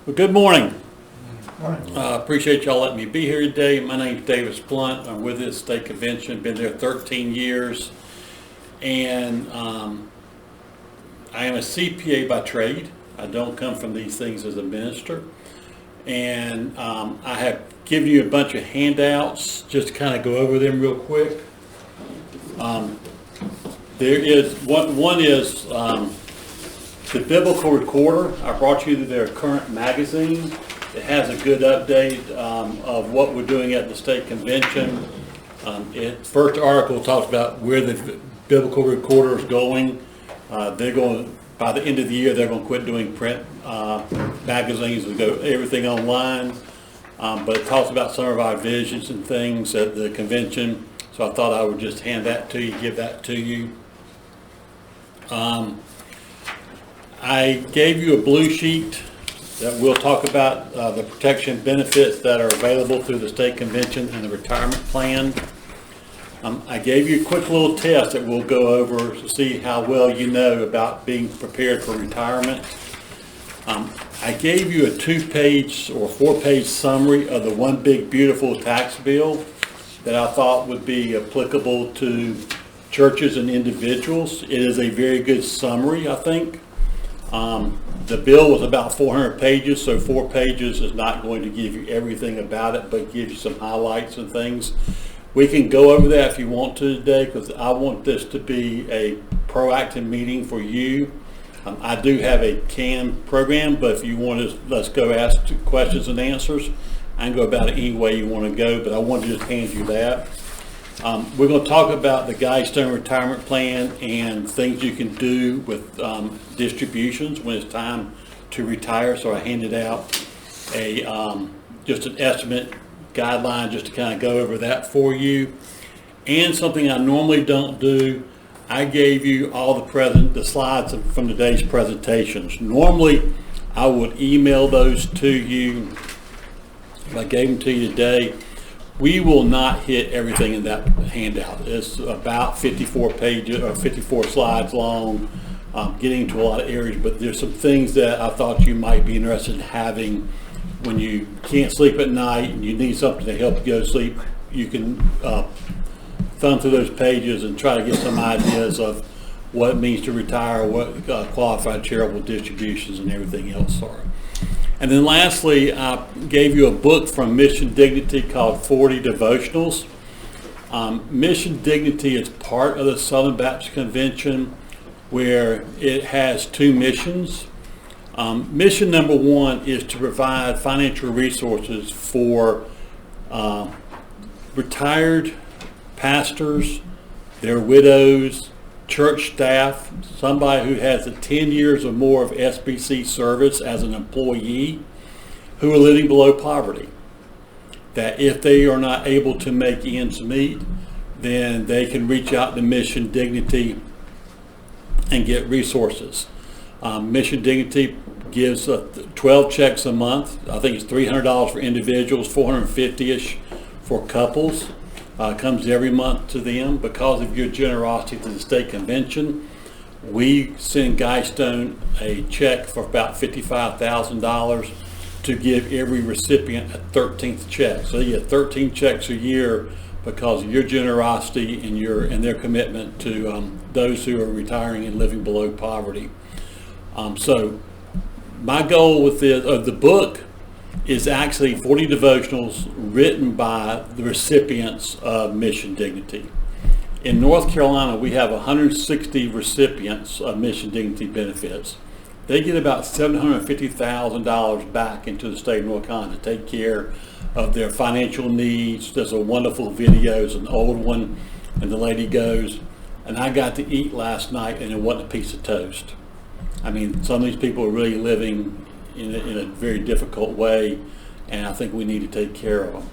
Well, good morning. Morning. Appreciate y'all letting me be here today. My name's Davis Blunt. I'm with this state convention. Been there 13 years, and I am a CPA by trade. I don't come from these things as a minister, and I have given you a bunch of handouts. Just to kind of go over them real quick. There is one is the Biblical Recorder. I brought you their current magazine. It has a good update of what we're doing at the state convention. First article talks about where the Biblical Recorder is going. They're going, by the end of the year, they're going to quit doing print magazines and go everything online. But it talks about some of our visions and things at the convention. So I thought I would just hand that to you, give that to you. I gave you a blue sheet that we'll talk about the protection benefits that are available through the state convention and the retirement plan. I gave you a quick little test that we'll go over to see how well you know about being prepared for retirement. I gave you a 2-page or 4-page summary of the One Big Beautiful tax bill that I thought would be applicable to churches and individuals. It is a very good summary, I think. The bill was about 400 pages, so 4 pages is not going to give you everything about it, but gives you some highlights and things. We can go over that if you want to today, because I want this to be a proactive meeting for you. I do have a canned program, but if you want to, let's go ask questions and answers. I can go about it any way you want to go, but I want to just hand you that. We're going to talk about the Guidestone retirement plan and things you can do with distributions when it's time to retire. So I handed out just an estimate guideline just to kind of go over that for you. And something I normally don't do, I gave you all the slides from today's presentations. Normally I would email those to you. I gave them to you today. We will not hit everything in that handout. It's about 54 pages or 54 slides long, getting to a lot of areas, but there's some things that I thought you might be interested in having when you can't sleep at night and you need something to help you go to sleep. You can thumb through those pages and try to get some ideas of what it means to retire, what qualified charitable distributions and everything else are. And then lastly, I gave you a book from Mission Dignity called 40 Devotionals. Mission Dignity is part of the Southern Baptist Convention, where it has 2 missions. Mission number 1 is to provide financial resources for retired pastors, their widows, church staff, somebody who has 10 years or more of SBC service as an employee, who are living below poverty. That if they are not able to make ends meet, then they can reach out to Mission Dignity and get resources. Mission Dignity gives 12 checks a month. I think it's $300 for individuals, $450-ish for couples. Comes every month to them. Because of your generosity to the state convention, we send Guidestone a check for about $55,000 to give every recipient a 13th check. So you get 13 checks a year because of your generosity and their commitment to those who are retiring and living below poverty. So my goal with the book is actually 40 devotionals written by the recipients of Mission Dignity. In North Carolina, we have 160 recipients of Mission Dignity benefits. They get about $750,000 back into the state of North Carolina to take care of their financial needs. There's a wonderful video, it's an old one, and the lady goes, "And I got to eat last night and it wasn't a piece of toast." I mean, some of these people are really living in a very difficult way, and I think we need to take care of them.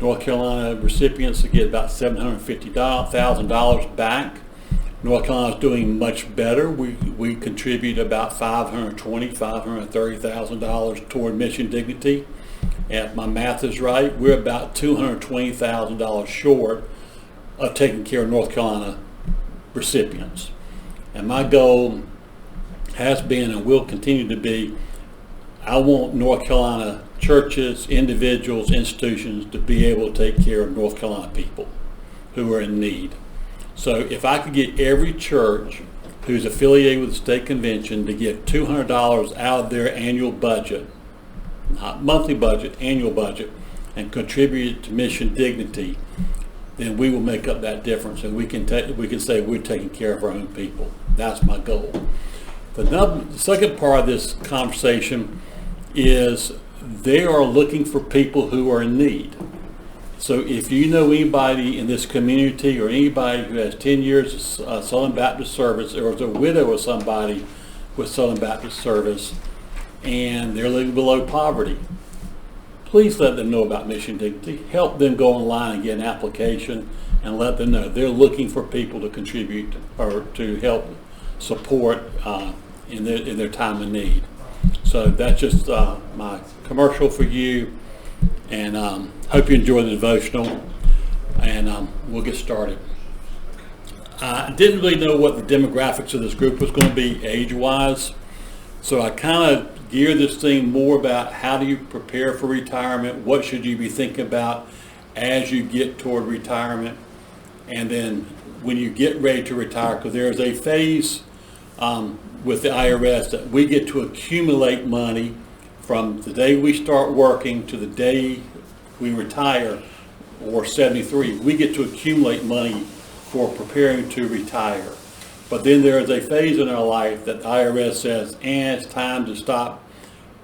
North Carolina recipients get about $750,000 back. North Carolina is doing much better. We contribute about $530,000 toward Mission Dignity. And if my math is right, we're about $220,000 short of taking care of North Carolina recipients. And my goal has been and will continue to be, I want North Carolina churches, individuals, institutions to be able to take care of North Carolina people who are in need. So if I could get every church who's affiliated with the state convention to give $200 out of their annual budget, not monthly budget, annual budget, and contribute to Mission Dignity, then we will make up that difference, and we can say we're taking care of our own people. That's my goal. The second part of this conversation is they are looking for people who are in need. So if you know anybody in this community or anybody who has 10 years of Southern Baptist service, or is a widow of somebody with Southern Baptist service, and they're living below poverty, please let them know about Mission Dignity. Help them go online and get an application, and let them know they're looking for people to contribute or to help support in their time of need. So that's just my commercial for you, and hope you enjoy the devotional, and we'll get started. I didn't really know what the demographics of this group was going to be age-wise, so I kind of geared this thing more about how do you prepare for retirement, what should you be thinking about as you get toward retirement, and then when you get ready to retire, because there's a phase with the IRS that we get to accumulate money from the day we start working to the day we retire, or 73. We get to accumulate money for preparing to retire. But then there is a phase in our life that the IRS says, and it's time to stop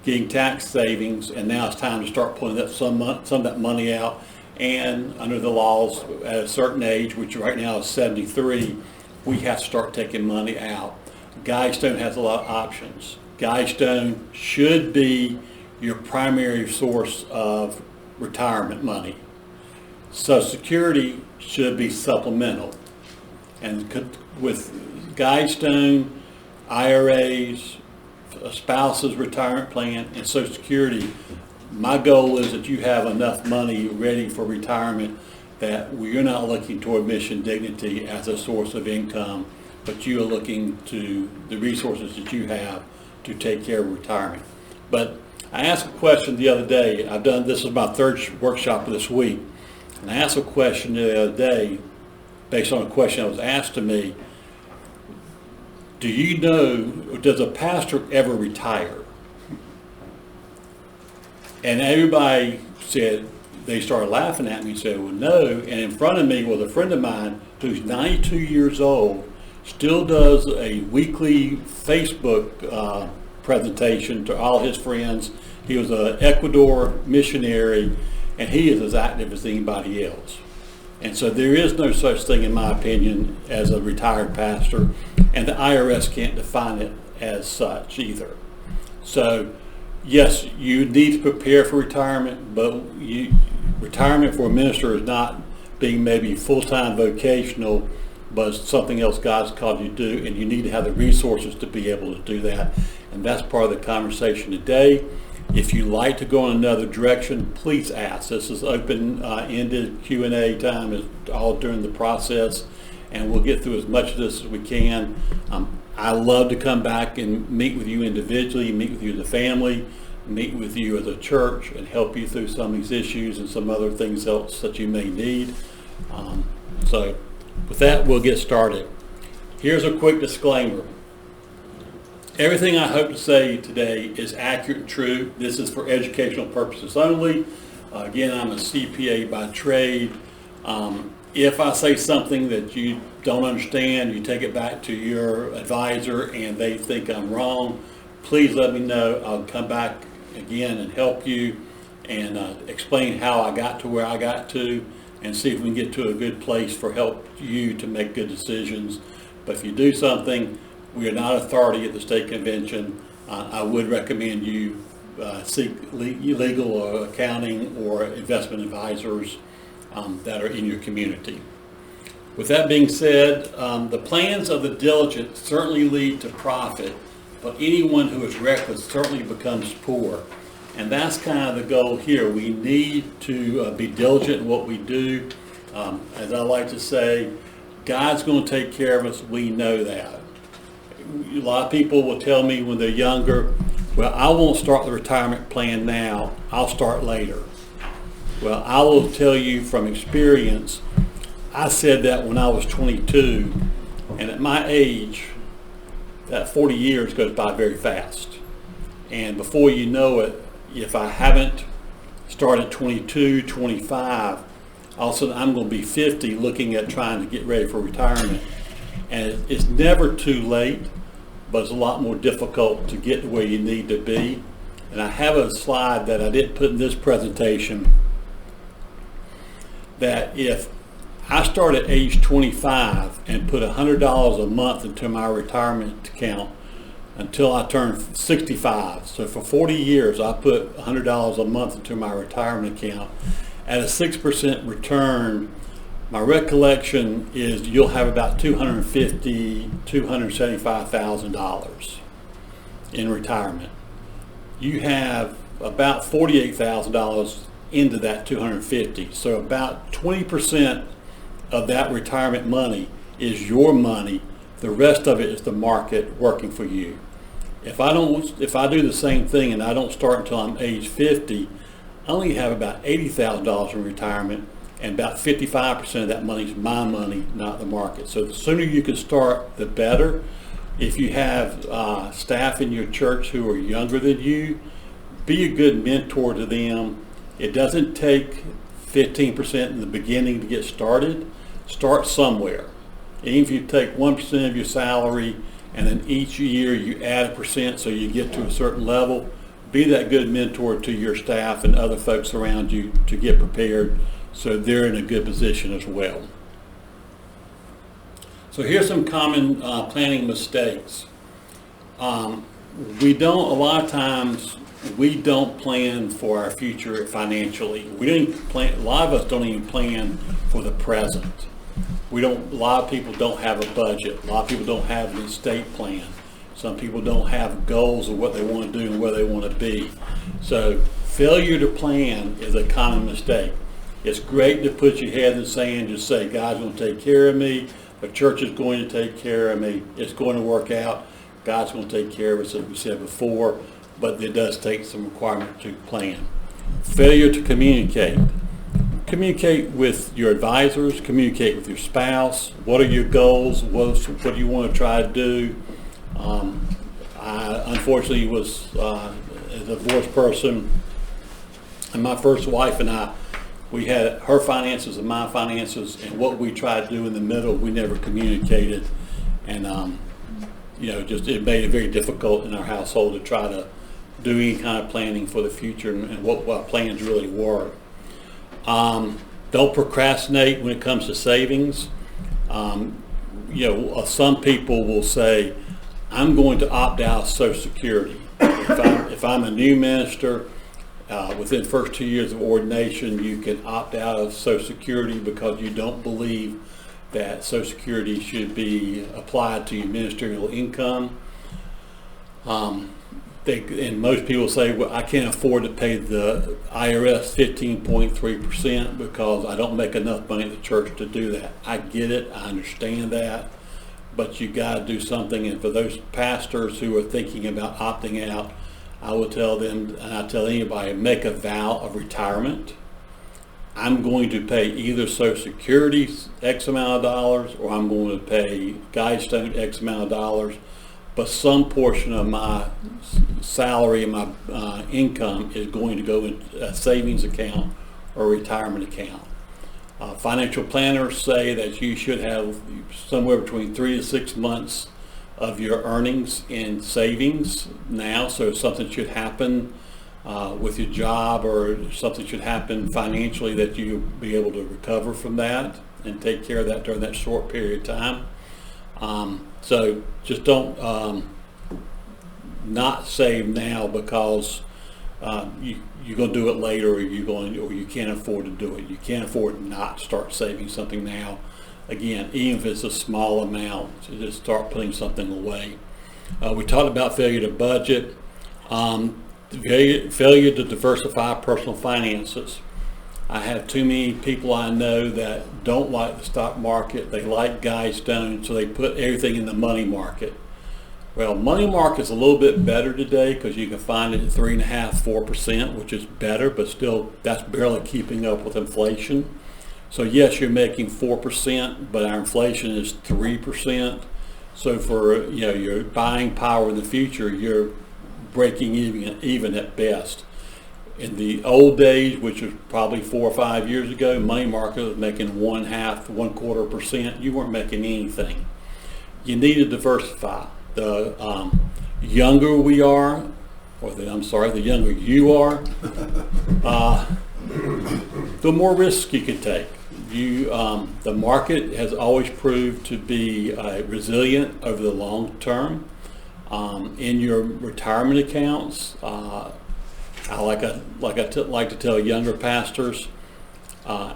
getting tax savings, and now it's time to start pulling some of that money out. And under the laws, at a certain age, which right now is 73, we have to start taking money out. Guidestone has a lot of options. Guidestone should be your primary source of retirement money. Social Security should be supplemental. And with Guidestone, IRAs, a spouse's retirement plan, and Social Security, my goal is that you have enough money ready for retirement that you're not looking toward Mission Dignity as a source of income, but you are looking to the resources that you have to take care of retirement. But I asked a question the other day. This is my third workshop of this week, and I asked a question the other day based on a question that was asked to me. Do you know, does a pastor ever retire? And everybody said, they started laughing at me and said, well, no. And in front of me was a friend of mine who's 92 years old, still does a weekly Facebook presentation to all his friends. He was an Ecuador missionary, and he is as active as anybody else. And so there is no such thing, in my opinion, as a retired pastor, and the IRS can't define it as such either. So yes, you need to prepare for retirement, but retirement for a minister is not being maybe full-time vocational, but it's something else God's called you to do, and you need to have the resources to be able to do that. And that's part of the conversation today. If you'd like to go in another direction, please ask. This is open-ended Q&A time, is all during the process, and we'll get through as much of this as we can. I love to come back and meet with you individually, meet with you as a family, meet with you as a church, and help you through some of these issues and some other things else that you may need. So with that, we'll get started. Here's a quick disclaimer. Everything I hope to say today is accurate and true. This is for educational purposes only. Again, I'm a CPA by trade. If I say something that you don't understand, you take it back to your advisor and they think I'm wrong, please let me know. I'll come back again and help you and explain how I got to where I got to, and see if we can get to a good place for help you to make good decisions. But if you do something, we are not authority at the state convention. I would recommend you seek legal or accounting or investment advisors that are in your community. With that being said, the plans of the diligent certainly lead to profit, but anyone who is reckless certainly becomes poor. And that's kind of the goal here. We need to be diligent in what we do. As I like to say, God's going to take care of us. We know that. A lot of people will tell me when they're younger, Well, I won't start the retirement plan now, I'll start later. Well, I will tell you from experience, I said that when I was 22, and at my age, that 40 years goes by very fast. And before you know it, if I haven't started 22, 25, all of a sudden I'm going to be 50 looking at trying to get ready for retirement. And it's never too late, but it's a lot more difficult to get to where you need to be. And I have a slide that I didn't put in this presentation, that if I start at age 25 and put $100 a month into my retirement account until I turn 65. So for 40 years, I put $100 a month into my retirement account. At a 6% return, my recollection is you'll have about $275,000 in retirement. You have about $48,000 into that 250. So about 20% of that retirement money is your money. The rest of it is the market working for you. If I do the same thing and I don't start until I'm age 50, I only have about $80,000 in retirement, and about 55% of that money is my money, not the market. So the sooner you can start, the better. If you have staff in your church who are younger than you, be a good mentor to them. It doesn't take 15% in the beginning to get started. Start somewhere. Even if you take 1% of your salary and then each year you add a percent so you get to a certain level, be that good mentor to your staff and other folks around you to get prepared so they're in a good position as well. So here's some common planning mistakes. A lot of times we don't plan for our future financially. A lot of us don't even plan for the present. A lot of people don't have a budget. A lot of people don't have an estate plan. Some people don't have goals of what they want to do and where they want to be. So failure to plan is a common mistake. It's great to put your head in the sand and just say, God's going to take care of me. The church is going to take care of me. It's going to work out. God's going to take care of us, as we said before, but it does take some requirement to plan. Failure to communicate. Communicate with your advisors, communicate with your spouse. What are your goals? What do you want to try to do? I unfortunately was a divorced person, and my first wife and I, we had her finances and my finances, and what we tried to do in the middle, we never communicated, and it made it very difficult in our household to try to do any kind of planning for the future and what plans really were. Don't procrastinate when it comes to savings. Some people will say, I'm going to opt out of Social Security. If I'm a new minister, within the first 2 years of ordination, you can opt out of Social Security because you don't believe that Social Security should be applied to your ministerial income. And most people say, well, I can't afford to pay the IRS 15.3% because I don't make enough money at the church to do that. I get it, I understand that, but you got to do something. And for those pastors who are thinking about opting out, I will tell them, and I tell anybody, make a vow of retirement. I'm going to pay either Social Security X amount of dollars, or I'm going to pay Guidestone X amount of dollars, but some portion of my salary and my income is going to go in a savings account or retirement account. Financial planners say that you should have somewhere between 3 to 6 months of your earnings in savings now, so if something should happen with your job or something should happen financially, that you'll be able to recover from that and take care of that during that short period of time. So just don't not save now because you're going to do it later, or you can't afford to do it. You can't afford not to start saving something now. Again, even if it's a small amount, to just start putting something away. We talked about failure to budget, failure to diversify personal finances. I have too many people I know that don't like the stock market. They like Guidestone, so they put everything in the money market. Well, money market's a little bit better today because you can find it at 3.5–4%, which is better, but still that's barely keeping up with inflation. So yes, you're making 4%, but our inflation is 3%. So for your buying power in the future, you're breaking even at best. In the old days, which was probably 4 or 5 years ago, money market was making 1/2–1/4%. You weren't making anything. You need to diversify. The younger we are, the younger you are, the more risk you can take. The market has always proved to be resilient over the long term. In your retirement accounts, I like to tell younger pastors, as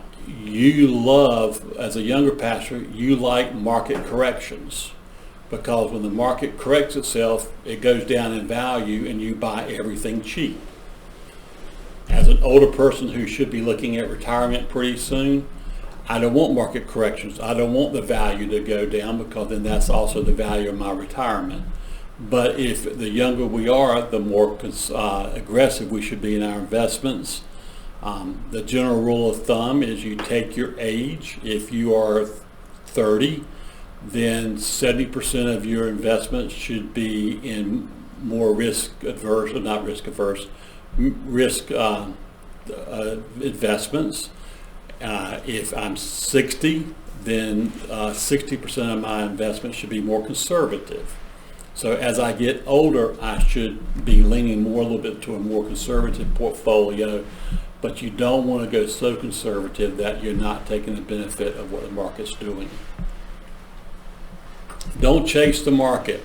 a younger pastor, you like market corrections, because when the market corrects itself, it goes down in value and you buy everything cheap. As an older person who should be looking at retirement pretty soon, I don't want market corrections. I don't want the value to go down, because then that's also the value of my retirement. But if the younger we are, the more aggressive we should be in our investments. The general rule of thumb is you take your age. If you are 30, then 70% of your investments should be in more risk investments. If I'm 60, then 60% of my investments should be more conservative. So as I get older, I should be leaning a little bit to a more conservative portfolio, but you don't want to go so conservative that you're not taking the benefit of what the market's doing. Don't chase the market.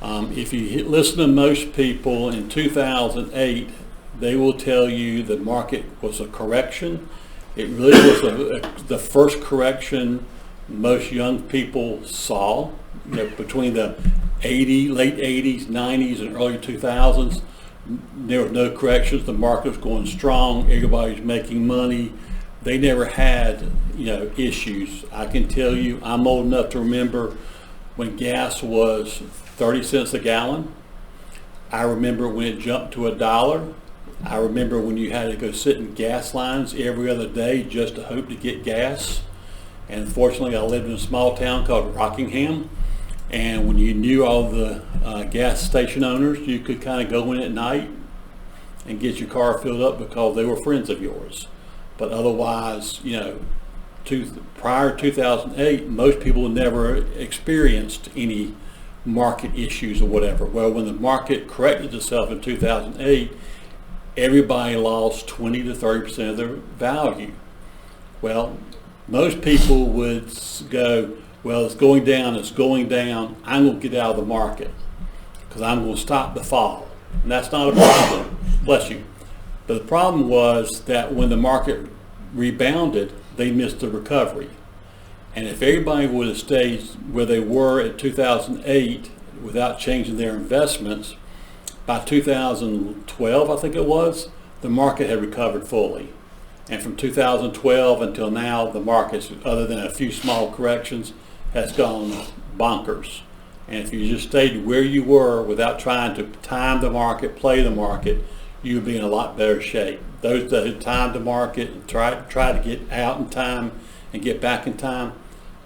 If you listen to most people in 2008, they will tell you the market was a correction. It really was the first correction most young people saw. Between the late 80s, 90s, and early 2000s, there were no corrections. The market was going strong. Everybody was making money. They never had issues. I can tell you, I'm old enough to remember when gas was 30 cents a gallon. I remember when it jumped to $1. I remember when you had to go sit in gas lines every other day just to hope to get gas. And fortunately, I lived in a small town called Rockingham. And when you knew all the gas station owners, you could kind of go in at night and get your car filled up because they were friends of yours. But otherwise, prior to 2008, most people never experienced any market issues or whatever. Well, when the market corrected itself in 2008, everybody lost 20 to 30% of their value. Well, most people would go, well, it's going down, I'm going to get out of the market because I'm going to stop the fall. And that's not a problem. Bless you. But the problem was that when the market rebounded, they missed the recovery. And if everybody would have stayed where they were at 2008 without changing their investments, by 2012, I think it was, the market had recovered fully. And from 2012 until now, the markets, other than a few small corrections, has gone bonkers. And if you just stayed where you were without trying to time the market, play the market, you would be in a lot better shape. Those that had timed the market and tried to get out in time and get back in time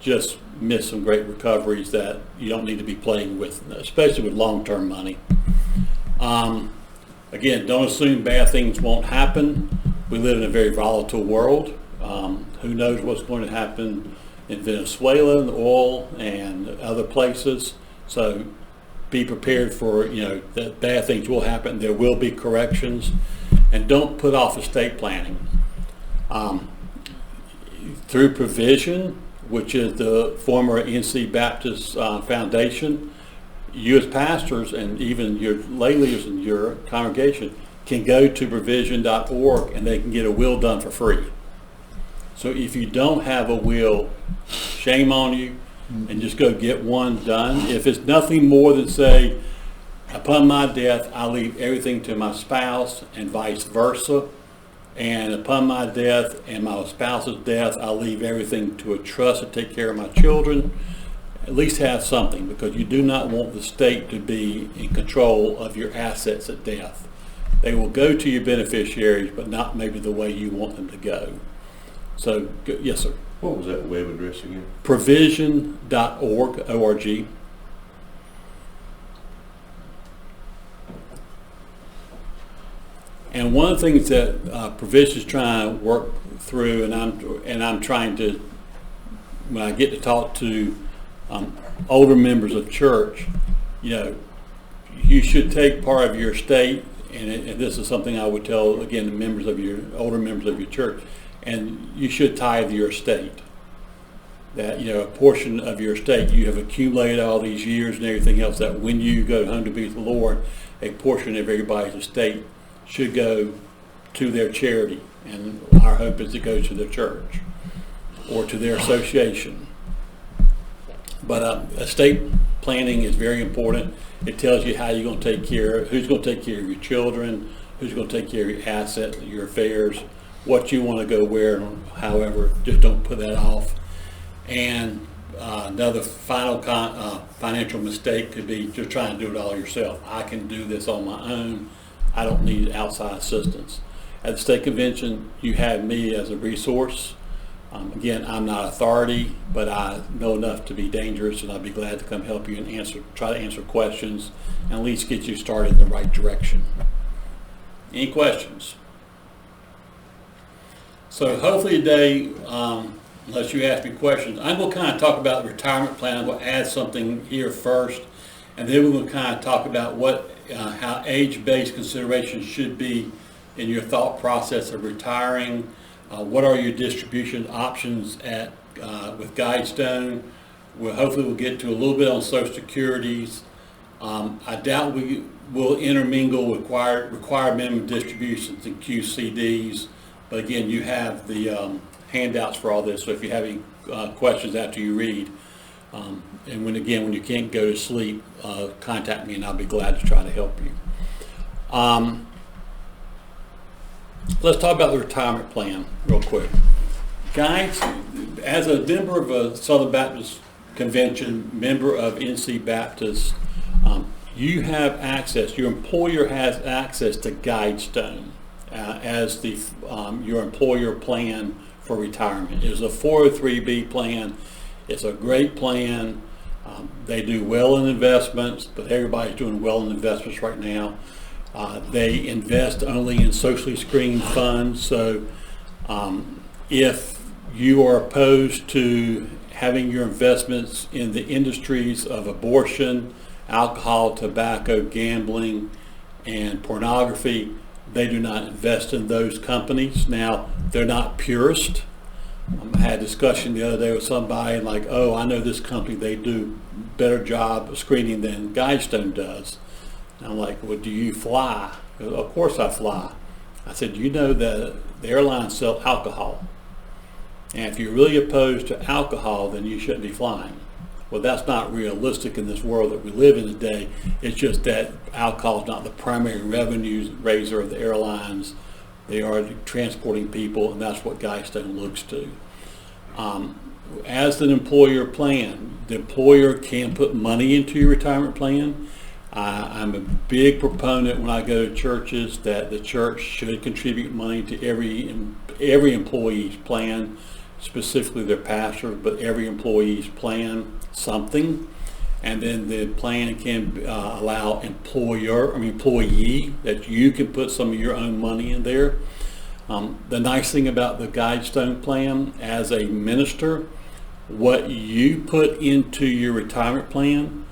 just missed some great recoveries that you don't need to be playing with, especially with long-term money. Again, don't assume bad things won't happen. We live in a very volatile world. Who knows what's going to happen in Venezuela, and oil, and other places. So be prepared for, that bad things will happen. There will be corrections. And don't put off estate planning. Through Provision, which is the former NC Baptist Foundation, you as pastors and even your lay leaders in your congregation can go to provision.org and they can get a will done for free. So if you don't have a will, shame on you, and just go get one done. If it's nothing more than say, upon my death, I leave everything to my spouse and vice versa. And upon my death and my spouse's death, I leave everything to a trust to take care of my children. at least have something, because you do not want the state to be in control of your assets at death. They will go to your beneficiaries, but not maybe the way you want them to go. So, yes, sir. What was that web address again? Provision.org, O-R-G. And one of the things that Provision is trying to work through, and I'm trying to, when I get to talk to older members of church, you should take part of your estate, and this is something I would tell again the older members of your church, and you should tithe your estate. That a portion of your estate you have accumulated all these years and everything else, that when you go home to be with the Lord, a portion of everybody's estate should go to their charity, and our hope is it goes to their church or to their association. But estate planning is very important. It tells you how you're going to take care of, who's going to take care of your children, who's going to take care of your assets, your affairs, what you want to go where. However, just don't put that off. And another final financial mistake could be just trying to do it all yourself. I can do this on my own. I don't need outside assistance. At the state convention, you have me as a resource. Again, I'm not authority, but I know enough to be dangerous, and I'd be glad to come help you and try to answer questions, and at least get you started in the right direction. Any questions? So hopefully today, unless you ask me questions, I'm going to kind of talk about the retirement plan. I'm going to add something here first, and then we're going to kind of talk about how age-based considerations should be in your thought process of retiring. What are your distribution options with Guidestone? Hopefully we'll get to a little bit on Social Securities. I doubt we will intermingle required minimum distributions and QCDs, but again, you have the handouts for all this, so if you have any questions after you read, and when you can't go to sleep, contact me and I'll be glad to try to help you. Let's talk about the retirement plan real quick. Guys, as a member of a Southern Baptist Convention, member of NC Baptist, you have access, your employer has access to Guidestone as your employer plan for retirement. It's a 403B plan. It's a great plan. They do well in investments, but everybody's doing well in investments right now. They invest only in socially screened funds, so if you are opposed to having your investments in the industries of abortion, alcohol, tobacco, gambling, and pornography, they do not invest in those companies. Now, they're not purist. I had a discussion the other day with somebody like, oh, I know this company, they do better job of screening than Guidestone does. And I'm like, well, do you fly? Goes, of course I fly. I said, you know that the airlines sell alcohol. And if you're really opposed to alcohol, then you shouldn't be flying. Well, that's not realistic in this world that we live in today. It's just that alcohol is not the primary revenue raiser of the airlines. They are transporting people, and that's what Guidestone looks to. As an employer plan, the employer can put money into your retirement plan. I'm a big proponent when I go to churches that the church should contribute money to every employee's plan, specifically their pastor, but every employee's plan something. And then the plan can allow employee that you can put some of your own money in there. The nice thing about the Guidestone plan, as a minister, what you put into your retirement plan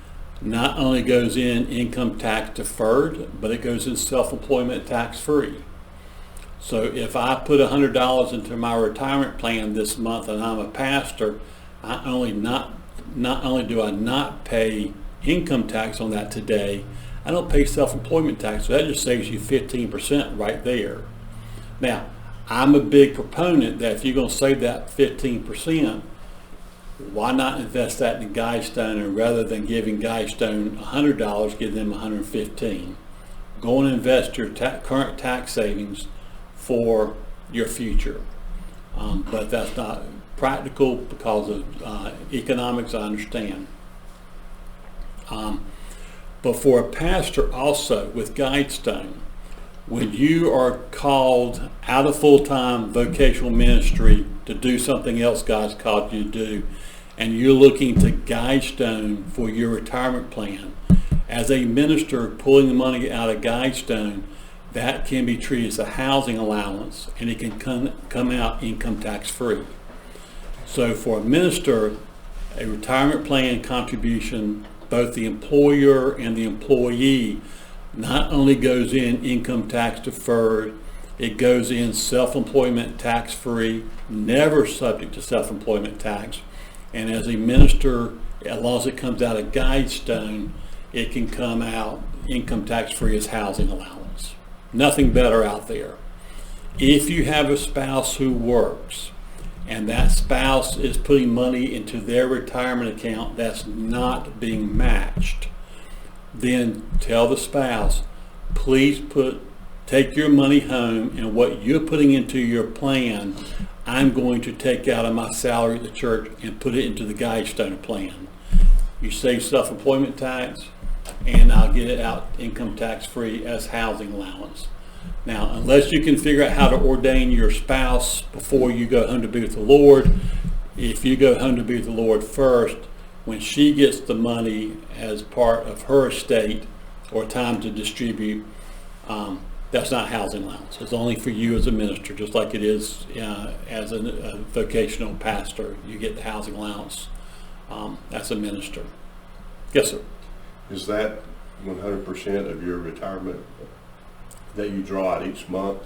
not only goes in income tax deferred, but it goes in self-employment tax free. So if I put $100 into my retirement plan this month and I'm a pastor, not only do I not pay income tax on that today, I don't pay self-employment tax. So that just saves you 15% right there. Now, I'm a big proponent that if you're going to save that 15%, why not invest that in Guidestone, and rather than giving Guidestone $100, give them $115. Go and invest your current tax savings for your future. But that's not practical because of economics, I understand. But for a pastor also with Guidestone, when you are called out of full-time vocational ministry to do something else God's called you to do, and you're looking to Guidestone for your retirement plan, as a minister pulling the money out of Guidestone, that can be treated as a housing allowance, and it can come out income tax free. So for a minister, a retirement plan contribution, both the employer and the employee, not only goes in income tax deferred, it goes in self-employment tax free, never subject to self-employment tax. And as a minister, as long as it comes out of Guidestone, it can come out income tax free as housing allowance. Nothing better out there. If you have a spouse who works and that spouse is putting money into their retirement account that's not being matched, then tell the spouse, please take your money home, and what you're putting into your plan, I'm going to take out of my salary at the church and put it into the Guidestone plan. You save self-employment tax, and I'll get it out income tax free as housing allowance. Now, unless you can figure out how to ordain your spouse before you go home to be with the Lord, if you go home to be with the Lord first, when she gets the money as part of her estate or time to distribute, that's not housing allowance. It's only for you as a minister, just like it is as a vocational pastor. You get the housing allowance as a minister. Yes, sir. Is that 100% of your retirement that you draw out each month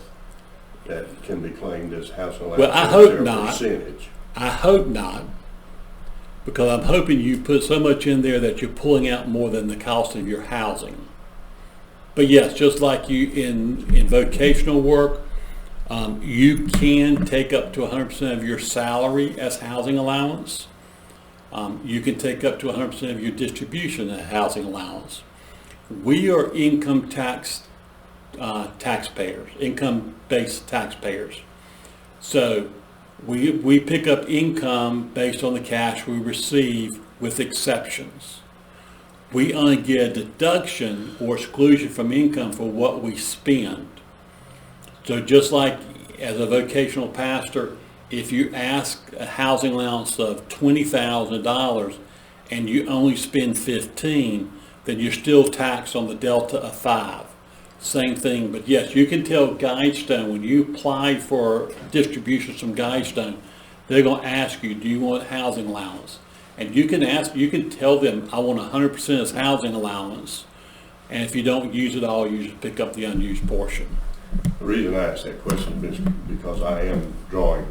that can be claimed as housing allowance? Well, I hope not. Percentage? I hope not, because I'm hoping you put so much in there that you're pulling out more than the cost of your housing. But yes, just like you in vocational work, you can take up to 100% of your salary as housing allowance. You can take up to 100% of your distribution as housing allowance. We are income tax taxpayers, income-based taxpayers. So we pick up income based on the cash we receive, with exceptions. We only get a deduction or exclusion from income for what we spend. So just like as a vocational pastor, if you ask a housing allowance of $20,000 and you only spend $15,000, then you're still taxed on the delta of $5,000. Same thing, but yes, you can tell Guidestone when you apply for distributions from Guidestone, they're going to ask you, do you want housing allowance? And you can tell them, I want 100% as housing allowance, and if you don't use it all, you just pick up the unused portion. The reason I asked that question is because I am drawing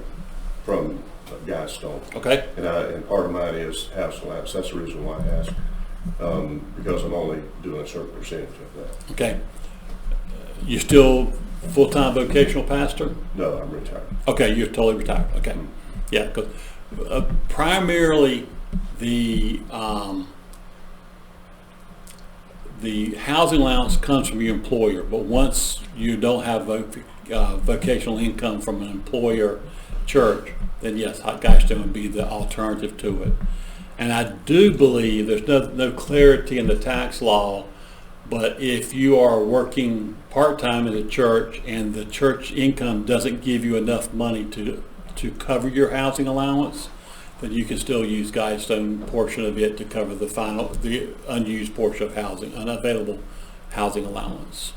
from Guidestone. Okay. And part of mine is housing allowance. That's the reason why I asked, because I'm only doing a certain percentage of that. Okay. You're still full-time vocational pastor? No, I'm retired. Okay, you're totally retired. Okay. Yeah, because primarily the housing allowance comes from your employer, but once you don't have vocational income from an employer church, then yes, Guidestone would be the alternative to it. And I do believe there's no clarity in the tax law, but if you are working part-time in a church and the church income doesn't give you enough money to cover your housing allowance, then you can still use Guidestone portion of it to cover the unused portion of unavailable housing allowance.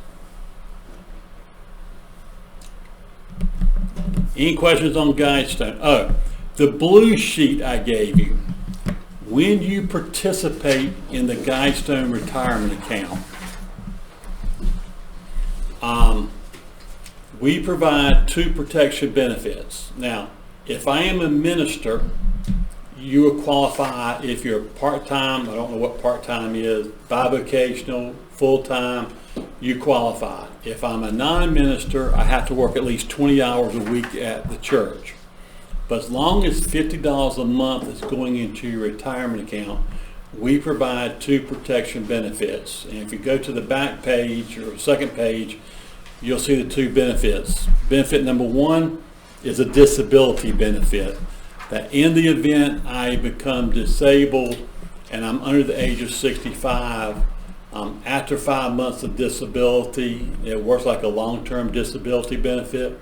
Any questions on Guidestone? Oh, the blue sheet I gave you. When you participate in the Guidestone retirement account, we provide 2 protection benefits. Now, if I am a minister, you will qualify if you're part-time, I don't know what part-time is, bivocational, full-time, you qualify. If I'm a non-minister, I have to work at least 20 hours a week at the church. But as long as $50 a month is going into your retirement account, we provide 2 protection benefits. And if you go to the back page or second page, you'll see the 2 benefits. Benefit number 1 is a disability benefit. That in the event I become disabled and I'm under the age of 65, after 5 months of disability, it works like a long-term disability benefit.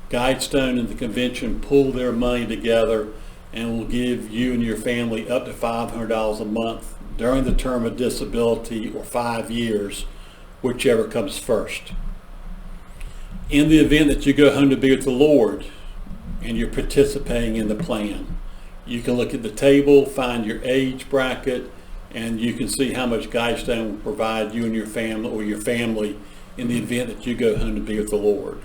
Guidestone and the convention pool their money together and will give you and your family up to $500 a month during the term of disability or 5 years, whichever comes first. In the event that you go home to be with the Lord and you're participating in the plan, you can look at the table, find your age bracket, and you can see how much Guidestone will provide you and your family, or your family, in the event that you go home to be with the Lord.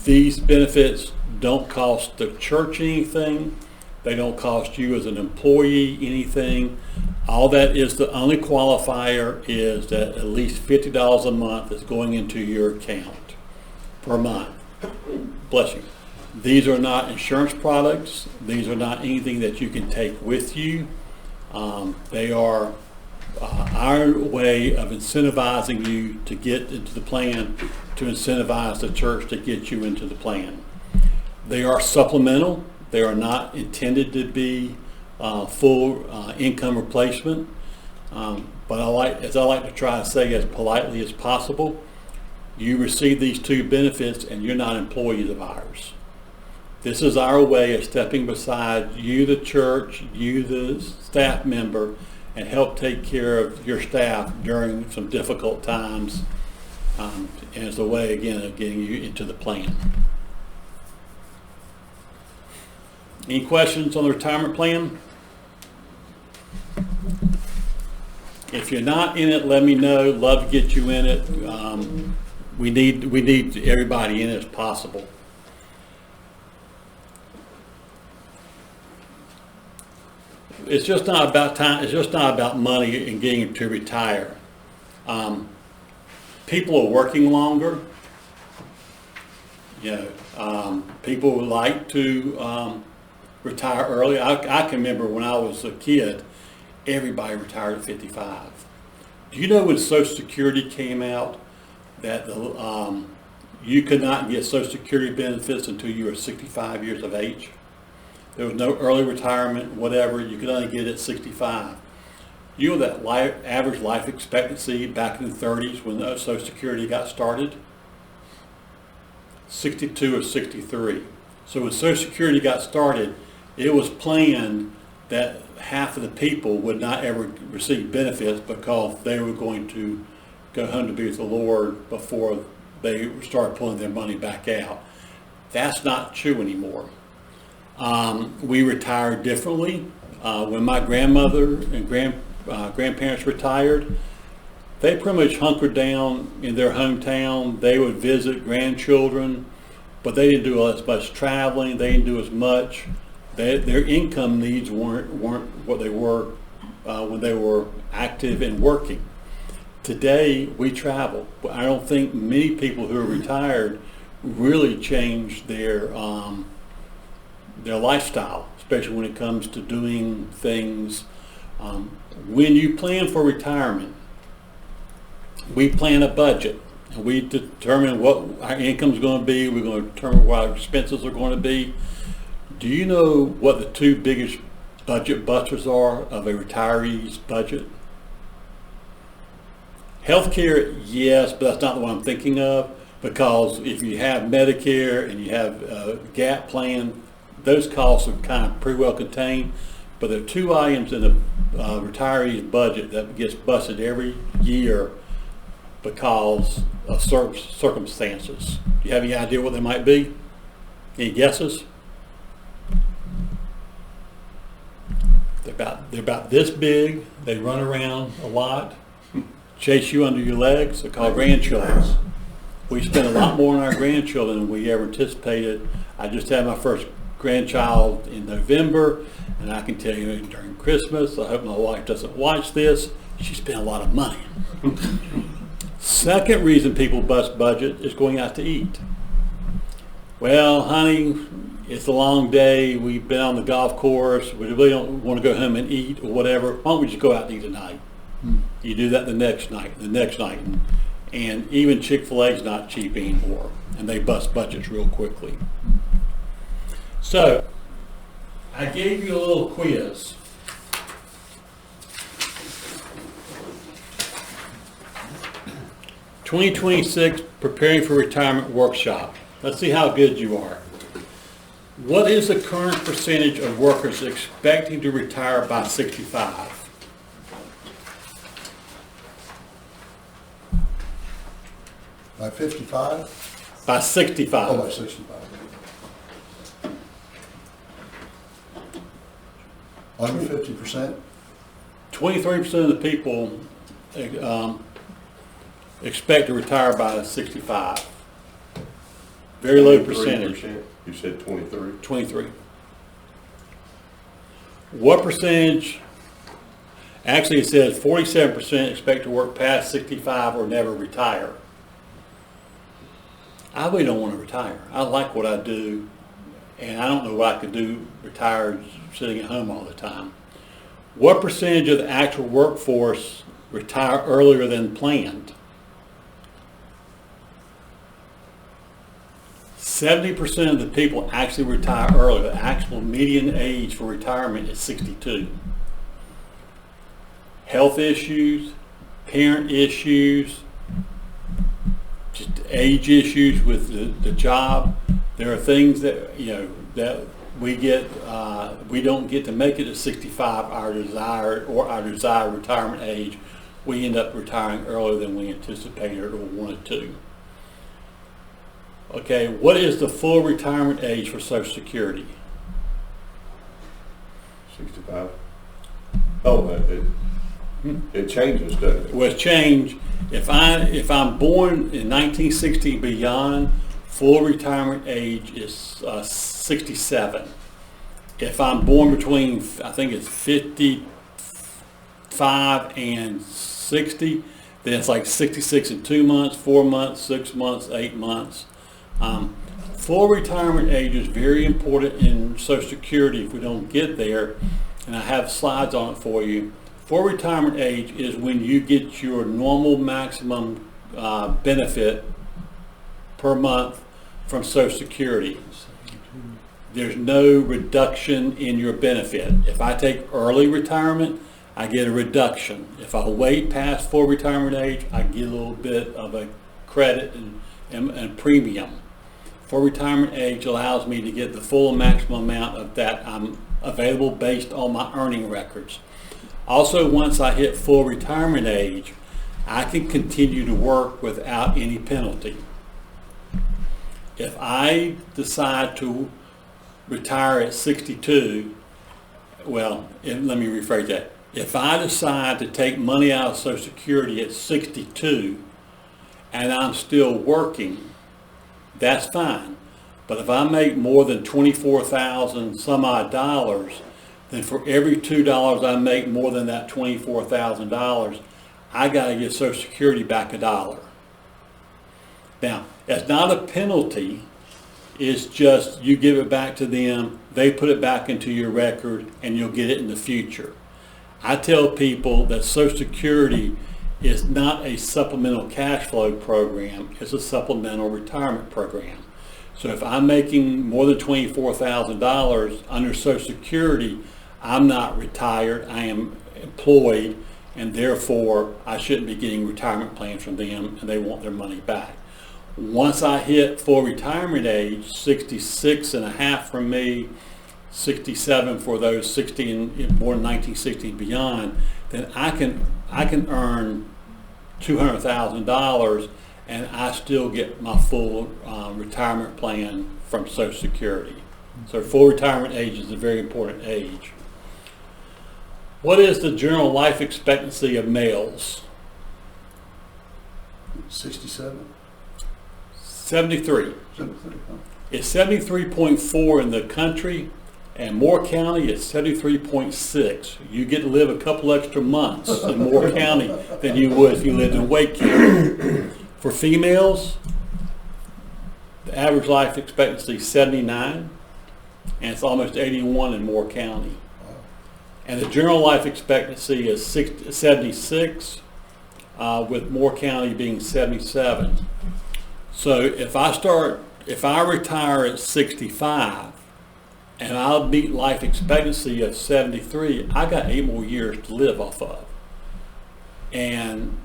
These benefits don't cost the church anything. They don't cost you as an employee anything. All that is, the only qualifier is that at least $50 a month is going into your account per month. Bless you. These are not insurance products. These are not anything that you can take with you. They are our way of incentivizing you to get into the plan, to incentivize the church to get you into the plan. They are supplemental. They are not intended to be full income replacement. But as I like to try to say as politely as possible, you receive these two benefits and you're not employees of ours. This is our way of stepping beside you, the church, you, the staff member, and help take care of your staff during some difficult times. And it's a way, again, of getting you into the plan. Any questions on the retirement plan? If you're not in it, let me know. Love to get you in it. We need everybody in it as possible. It's just not about time. It's just not about money and getting to retire. People are working longer. People would like to retire early. I can remember when I was a kid, everybody retired at 55. Do you know when Social Security came out that you could not get Social Security benefits until you were 65 years of age? There was no early retirement, whatever. You could only get it at 65. You know that average life expectancy back in the 30s when Social Security got started? 62 or 63. So when Social Security got started, it was planned that half of the people would not ever receive benefits because they were going to go home to be with the Lord before they start pulling their money back out. That's not true anymore. We retire differently. When my grandmother and grandparents retired, they pretty much hunkered down in their hometown. They would visit grandchildren, but they didn't do as much traveling. They didn't do as much. Their income needs weren't what they were when they were active and working. Today we travel. I don't think many people who are retired really change their lifestyle, especially when it comes to doing things. When you plan for retirement, we plan a budget and we determine what our income is going to be. We're going to determine what our expenses are going to be. Do you know what the two biggest budget busters are of a retiree's budget? Healthcare, yes, but that's not the one I'm thinking of, because if you have Medicare and you have a GAP plan, those costs are kind of pretty well contained. But there are two items in the retiree's budget that gets busted every year because of certain circumstances. Do you have any idea what they might be? Any guesses? They're about this big. They run around a lot, chase you under your legs. They're called grandchildren. We spend a lot more on our grandchildren than we ever anticipated. I just had my first grandchild in November, and I can tell you during Christmas, I hope my wife doesn't watch this, she spent a lot of money. Second reason people bust budget is going out to eat. Well, honey, it's a long day. We've been on the golf course. We really don't want to go home and eat or whatever. Why don't we just go out and eat tonight? You do that the next night. And even Chick-fil-A is not cheap anymore, and they bust budgets real quickly. So, I gave you a little quiz. 2026 Preparing for Retirement Workshop. Let's see how good you are. What is the current percentage of workers expecting to retire by 65? By 55? By 65. Oh, by 65. Under 50%? 23% of the people expect to retire by 65. Very low percentage. 23%? You said 23? 23. What percentage? Actually, it says 47% expect to work past 65 or never retire. I really don't want to retire. I like what I do, and I don't know what I could do retired sitting at home all the time. What percentage of the actual workforce retire earlier than planned? 70% of the people actually retire early. The actual median age for retirement is 62. Health issues, parent issues, just age issues with the job. There are things that, that we get, we don't get to make it at 65, our desired retirement age. We end up retiring earlier than we anticipated or wanted to. Okay, what is the full retirement age for Social Security? 65? Oh, it changes, doesn't it? Well, it's changed. If I'm born in 1960 beyond, full retirement age is 67. If I'm born between, I think it's 55 and 60, then it's like 66 and 2 months, 4 months, 6 months, 8 months. Full retirement age is very important in Social Security if we don't get there, and I have slides on it for you. Full retirement age is when you get your normal maximum benefit per month from Social Security. There's no reduction in your benefit. If I take early retirement, I get a reduction. If I wait past full retirement age, I get a little bit of a credit and premium. Full retirement age allows me to get the full maximum amount of that I'm available based on my earning records. Also, once I hit full retirement age, I can continue to work without any penalty. If I decide to retire at 62, well, let me rephrase that. If I decide to take money out of Social Security at 62 and I'm still working, that's fine. But if I make more than $24,000 some odd dollars, then for every $2 I make more than that $24,000, I got to give Social Security back $1. Now, it's not a penalty. It's just you give it back to them, they put it back into your record, and you'll get it in the future. I tell people that Social Security is not a supplemental cash flow program, it's a supplemental retirement program. So if I'm making more than $24,000 under Social Security, I'm not retired, I am employed, and therefore I shouldn't be getting retirement plans from them and they want their money back. Once I hit full retirement age, 66 and a half for me, 67 for those 60 and born in 1960 and beyond, then I can earn $200,000 and I still get my full retirement plan from Social Security. So full retirement age is a very important age. What is the general life expectancy of males? 67? 73. 73, huh? It's 73.4 in the country, and Moore County is 73.6. You get to live a couple extra months in Moore County than you would if you lived in Wake County. For females, the average life expectancy is 79, and it's almost 81 in Moore County. And the general life expectancy is 76, with Moore County being 77. So if I retire at 65 and I'll meet life expectancy of 73, I got 8 more years to live off of. And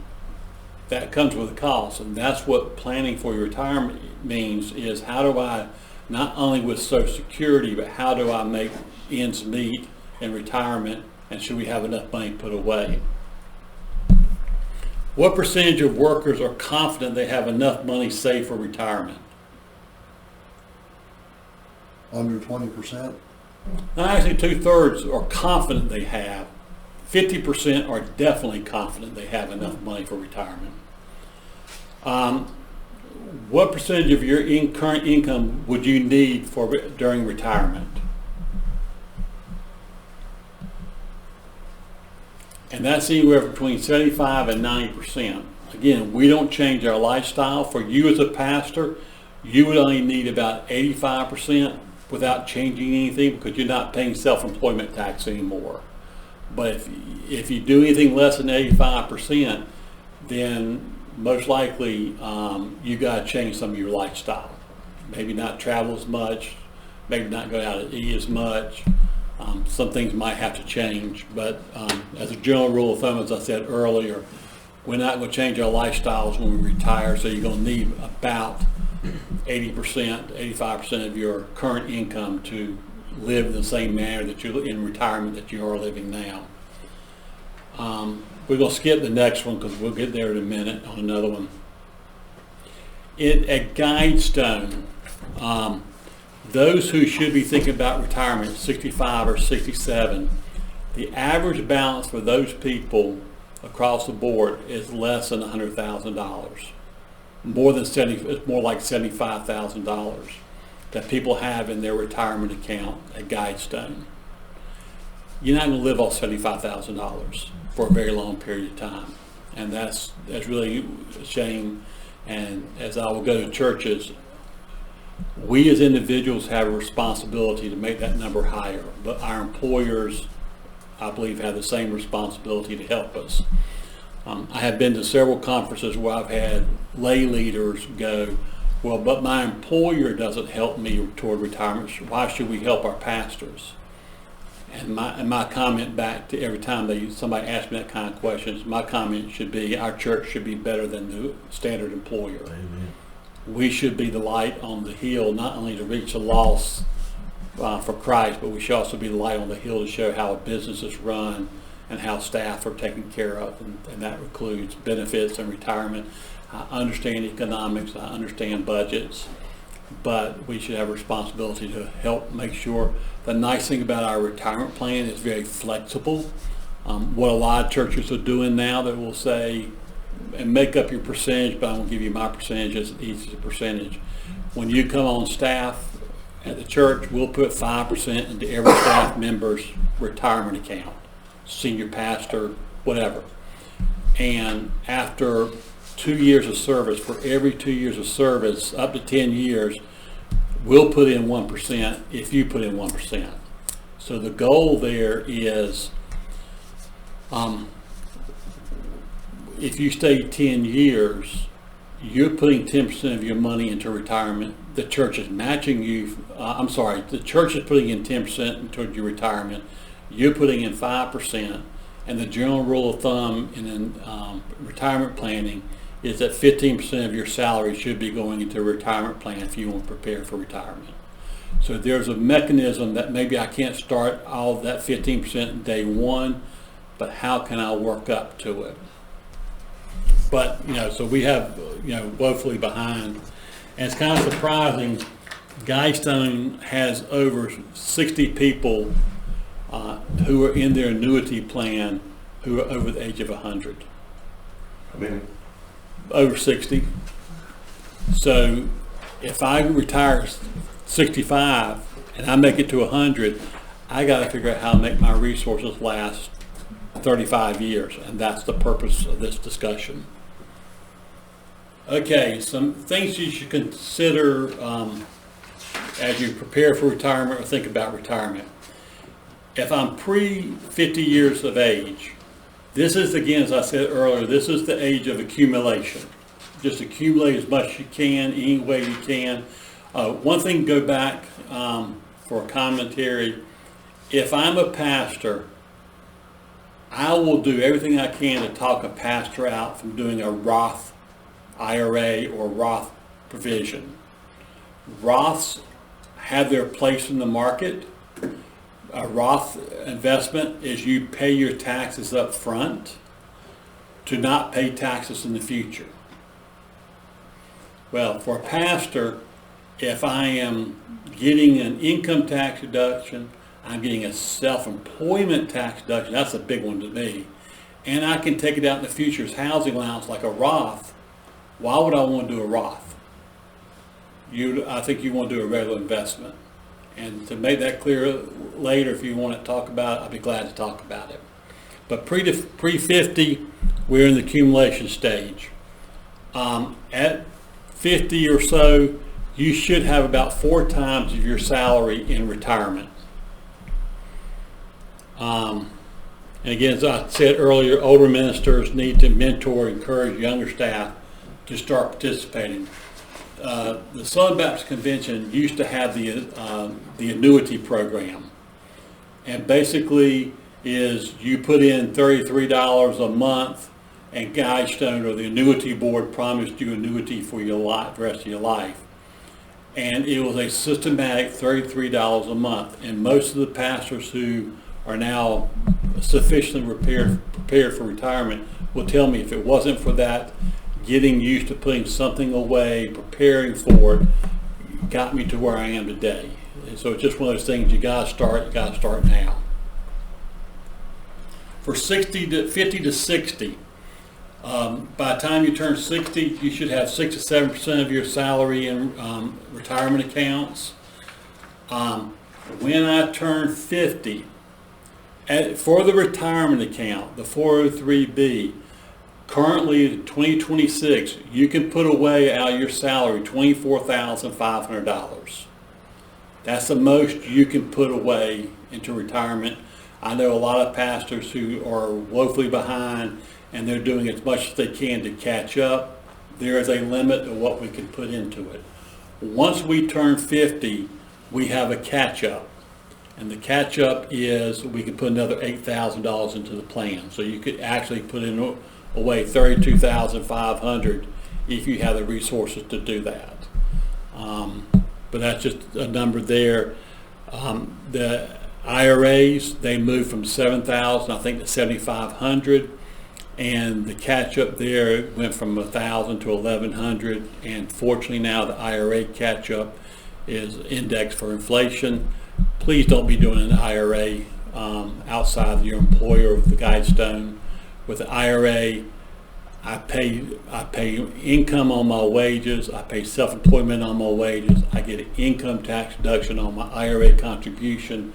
that comes with a cost, and that's what planning for your retirement means, is how do I, not only with Social Security, but how do I make ends meet in retirement, and should we have enough money put away? What percentage of workers are confident they have enough money saved for retirement? Under 20%? Now, actually, 2/3 are confident they have. 50% are definitely confident they have enough money for retirement. What percentage of your current income would you need for during retirement? And that's anywhere between 75 and 90%. Again, we don't change our lifestyle. For you as a pastor, you would only need about 85% without changing anything, because you're not paying self-employment tax anymore. But if you do anything less than 85%, then most likely you got to change some of your lifestyle. Maybe not travel as much, maybe not go out to eat as much. Some things might have to change, but as a general rule of thumb, as I said earlier, we're not going to change our lifestyles when we retire, so you're going to need about 80%, 85% of your current income to live in the same manner that you're in retirement that you are living now. We're going to skip the next one because we'll get there in a minute on another one. At Guidestone, those who should be thinking about retirement, 65 or 67, the average balance for those people across the board is less than $100,000. More than it's more like $75,000 that people have in their retirement account at Guidestone. You're not going to live off $75,000 for a very long period of time, and that's really a shame. And as I will go to churches, we as individuals have a responsibility to make that number higher, but our employers, I believe, have the same responsibility to help us. I have been to several conferences where I've had lay leaders go, well, but my employer doesn't help me toward retirement. Why should we help our pastors? And my comment back to every time somebody asks me that kind of questions, my comment should be, our church should be better than the standard employer. Amen. We should be the light on the hill, not only to reach the lost for Christ, but we should also be the light on the hill to show how a business is run and how staff are taken care of, and that includes benefits and retirement. I understand economics, I understand budgets, but we should have a responsibility to help make sure. The nice thing about our retirement plan is very flexible. What a lot of churches are doing now, that will say, and make up your percentage, but I won't give you my percentage as each percentage. When you come on staff at the church, we'll put 5% into every staff member's retirement account, senior pastor, whatever. And after 2 years of service, for every 2 years of service, up to 10 years, we'll put in 1% if you put in 1%. So the goal there is, if you stay 10 years, you're putting 10% of your money into retirement. The church is matching you. The church is putting in 10% toward your retirement. You're putting in 5%. And the general rule of thumb in retirement planning is that 15% of your salary should be going into a retirement plan if you want to prepare for retirement. So there's a mechanism that maybe I can't start all of that 15% day one, but how can I work up to it? But, so we have, woefully behind. And it's kind of surprising, Guidestone has over 60 people who are in their annuity plan who are over the age of 100. How many? Over 60. So if I retire 65 and I make it to 100, I got to figure out how to make my resources last 35 years, and that's the purpose of this discussion. Okay, some things you should consider as you prepare for retirement or think about retirement. If I'm pre-50 years of age, this is, again, as I said earlier, this is the age of accumulation. Just accumulate as much as you can, any way you can. One thing, go back for a commentary. If I'm a pastor I will do everything I can to talk a pastor out from doing a Roth IRA or Roth provision. Roths have their place in the market. A Roth investment is you pay your taxes up front to not pay taxes in the future. Well, for a pastor, if I am getting an income tax deduction, I'm getting a self-employment tax deduction, that's a big one to me, and I can take it out in the future as housing allowance like a Roth, why would I want to do a Roth? I think you want to do a regular investment. And to make that clear later, if you want to talk about it, I'll be glad to talk about it. But pre-50, we're in the accumulation stage. At 50 or so, you should have about 4 times of your salary in retirement. And again, as I said earlier, older ministers need to mentor, encourage younger staff to start participating. The Southern Baptist Convention used to have the annuity program, and basically is you put in $33 a month, and Guidestone or the annuity board promised you annuity for your life, the rest of your life. And it was a systematic $33 a month, and most of the pastors who are now sufficiently prepared for retirement will tell me if it wasn't for that, getting used to putting something away, preparing for it, got me to where I am today. And so it's just one of those things, you gotta start now. For 50 to 60, by the time you turn 60, you should have 6 to 7% of your salary in retirement accounts. When I turn 50, for the retirement account, the 403B, currently in 2026, you can put away out of your salary $24,500. That's the most you can put away into retirement. I know a lot of pastors who are woefully behind and they're doing as much as they can to catch up. There is a limit to what we can put into it. Once we turn 50, we have a catch-up. And the catch-up is we can put another $8,000 into the plan. So you could actually put in away $32,500 if you have the resources to do that. But that's just a number there. The IRAs, they moved from $7,000 I think to $7,500, and the catch-up there went from $1,000 to $1,100. And fortunately now the IRA catch-up is indexed for inflation. Please don't be doing an IRA outside of your employer with the Guidestone. With the IRA, I pay income on my wages, I pay self-employment on my wages, I get an income tax deduction on my IRA contribution.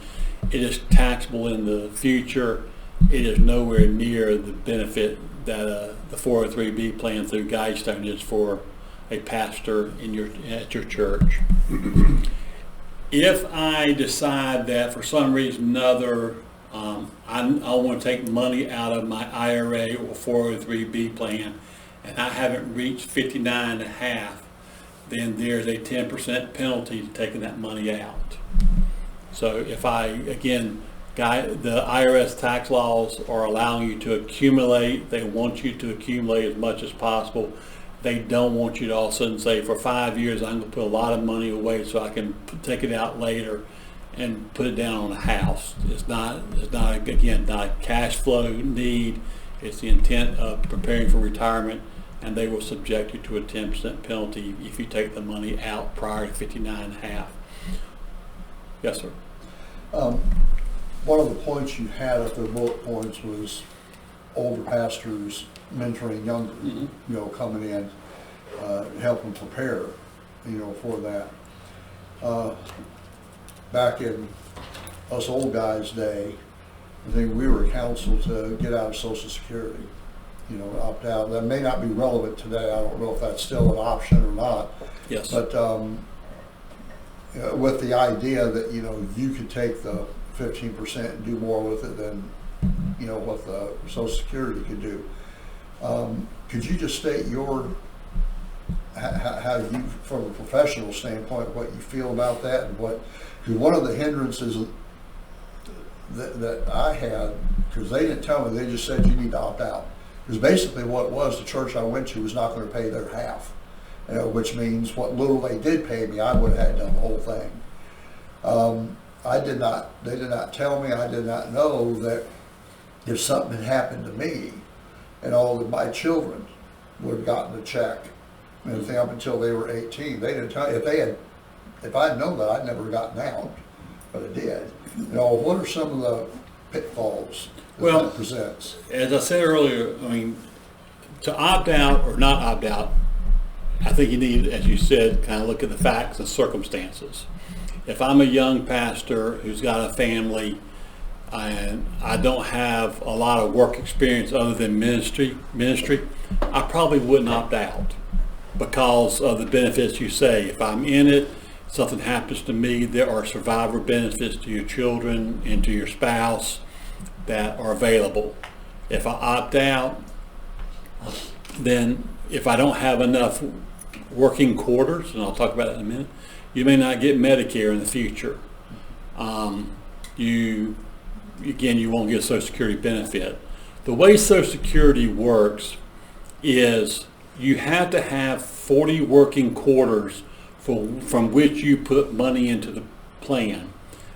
It is taxable in the future. It is nowhere near the benefit that the 403B plan through Guidestone is for a pastor at your church. If I decide that for some reason or another I want to take money out of my IRA or 403B plan and I haven't reached 59.5, then there's a 10% penalty to taking that money out. So if the IRS tax laws are allowing you to accumulate, they want you to accumulate as much as possible. They don't want you to all of a sudden say, for 5 years I'm going to put a lot of money away so I can take it out later and put it down on a house. It's not a cash flow need. It's the intent of preparing for retirement, and they will subject you to a 10% penalty if you take the money out prior to 59.5. Yes, sir. One of the points you had at the bullet points was older pastors mentoring younger, coming in, helping prepare, for that. Back in us old guys' day, I think we were counseled to get out of Social Security, opt out. That may not be relevant today. I don't know if that's still an option or not. Yes. But with the idea that, you could take the 15% and do more with it than, what the Social Security could do. Could you just state how you, from a professional standpoint, what you feel about that, and because one of the hindrances that I had, because they didn't tell me, they just said you need to opt out. Because basically what it was, the church I went to was not going to pay their half, which means what little they did pay me, I would have had done the whole thing. They did not tell me, I did not know that if something had happened to me and all of my children would have gotten a check, and everything up until they were 18, they didn't tell, if I'd known that, I'd never gotten out, but I did. What are some of the pitfalls that presents? As I said earlier, I mean, to opt out or not opt out, I think you need, as you said, kind of look at the facts and circumstances. If I'm a young pastor who's got a family and I don't have a lot of work experience other than ministry, I probably wouldn't opt out because of the benefits you say. If I'm in it, something happens to me, there are survivor benefits to your children and to your spouse that are available. If I opt out, then if I don't have enough working quarters, and I'll talk about that in a minute, you may not get Medicare in the future. You won't get a Social Security benefit. The way Social Security works is you have to have 40 working quarters from which you put money into the plan.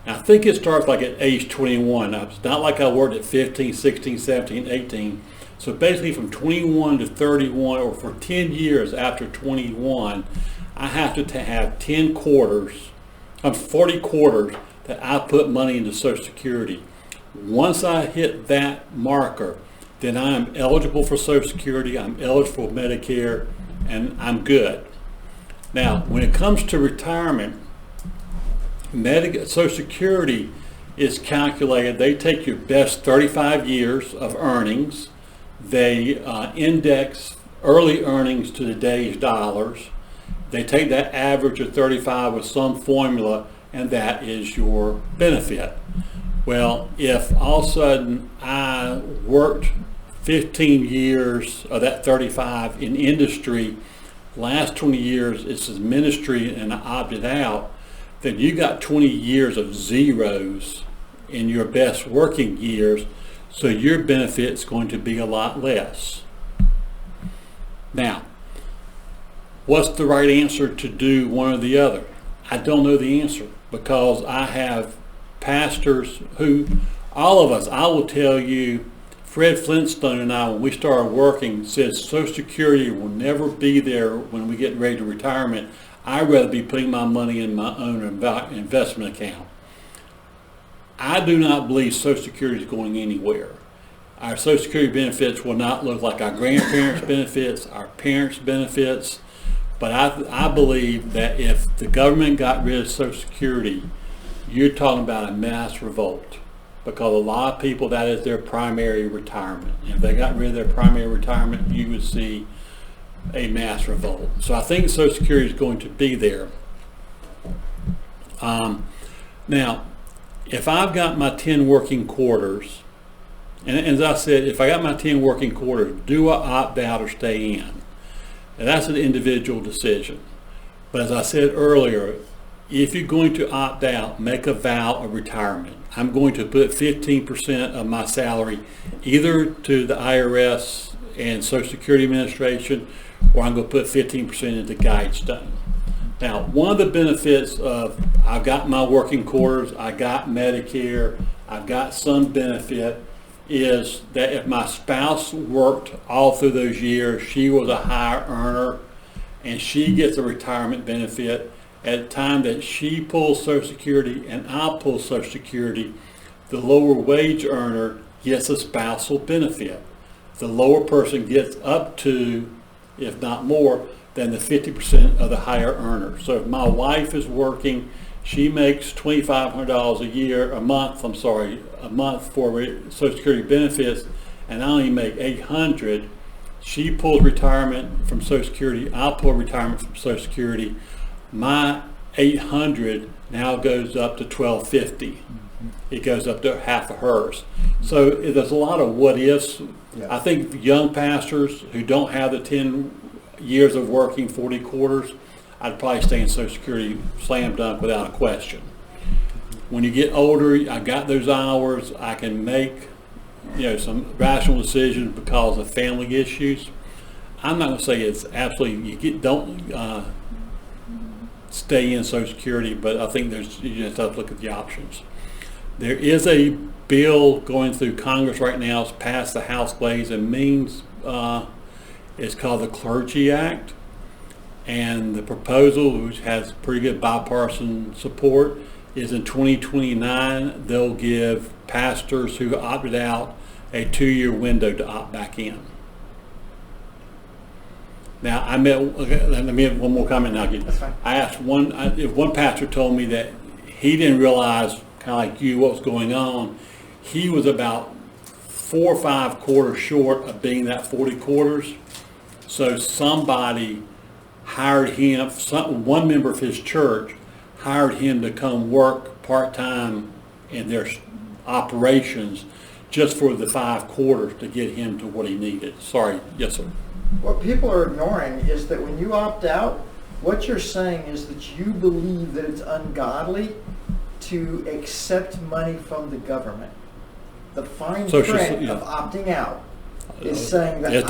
And I think it starts like at age 21. Now, it's not like I worked at 15, 16, 17, 18. So basically from 21 to 31, or for 10 years after 21, I have to have 40 quarters that I put money into Social Security. Once I hit that marker, then I am eligible for Social Security, I'm eligible for Medicare, and I'm good. Now, when it comes to retirement, Social Security is calculated, they take your best 35 years of earnings, they index early earnings to today's dollars, they take that average of 35 with some formula, and that is your benefit. Well, if all of a sudden I worked 15 years of that 35 in industry, last 20 years it's in ministry, and I opted out, then you got 20 years of zeros in your best working years, so your benefit's going to be a lot less. Now, what's the right answer to do one or the other? I don't know the answer, because I have pastors who, all of us, I will tell you, Fred Flintstone and I, when we started working, says Social Security will never be there when we get ready to retirement. I'd rather be putting my money in my own investment account. I do not believe Social Security is going anywhere. Our Social Security benefits will not look like our grandparents' benefits, our parents' benefits, but I believe that if the government got rid of Social Security, you're talking about a mass revolt, because a lot of people, that is their primary retirement. If they got rid of their primary retirement, you would see a mass revolt. So I think Social Security is going to be there. Now, if I've got my 10 working quarters, and as I said, if I got my 10 working quarters, do I opt out or stay in? And that's an individual decision. But as I said earlier, if you're going to opt out, make a vow of retirement. I'm going to put 15% of my salary either to the IRS and Social Security Administration, or I'm going to put 15% into Guidestone. Now, one of the benefits of I've got my working quarters, I got Medicare, I've got some benefit, is that if my spouse worked all through those years, she was a higher earner, and she gets a retirement benefit. At the time that she pulls Social Security and I pull Social Security, the lower wage earner gets a spousal benefit. The lower person gets up to, if not more, than the 50% of the higher earner. So if my wife is working, she makes $2,500 a month for Social Security benefits, and I only make $800. She pulls retirement from Social Security, I pull retirement from Social Security. My $800 now goes up to $1,250. It goes up to half of hers. So there's a lot of what ifs. Yeah. I think young pastors who don't have the 10 years of working 40 quarters, I'd probably stay in Social Security slam dunk without a question. When you get older, I've got those hours, I can make, some rational decisions because of family issues. I'm not gonna say it's absolutely, don't stay in Social Security, but I think you just have to look at the options. There is a bill going through Congress right now. It's passed the House Ways and Means. It's called the Clergy Act. And the proposal, which has pretty good bipartisan support, is in 2029, they'll give pastors who opted out a 2-year window to opt back in. Now, let me have one more comment now. That's fine. I asked one pastor told me that he didn't realize, kind of like you, what was going on. He was about 4 or 5 quarters short of being that 40 quarters. So somebody hired him, one member of his church hired him to come work part-time in their operations just for the 5 quarters to get him to what he needed. Sorry, yes, sir. What people are ignoring is that when you opt out, what you're saying is that you believe that it's ungodly to accept money from the government. The fine print of opting out is saying that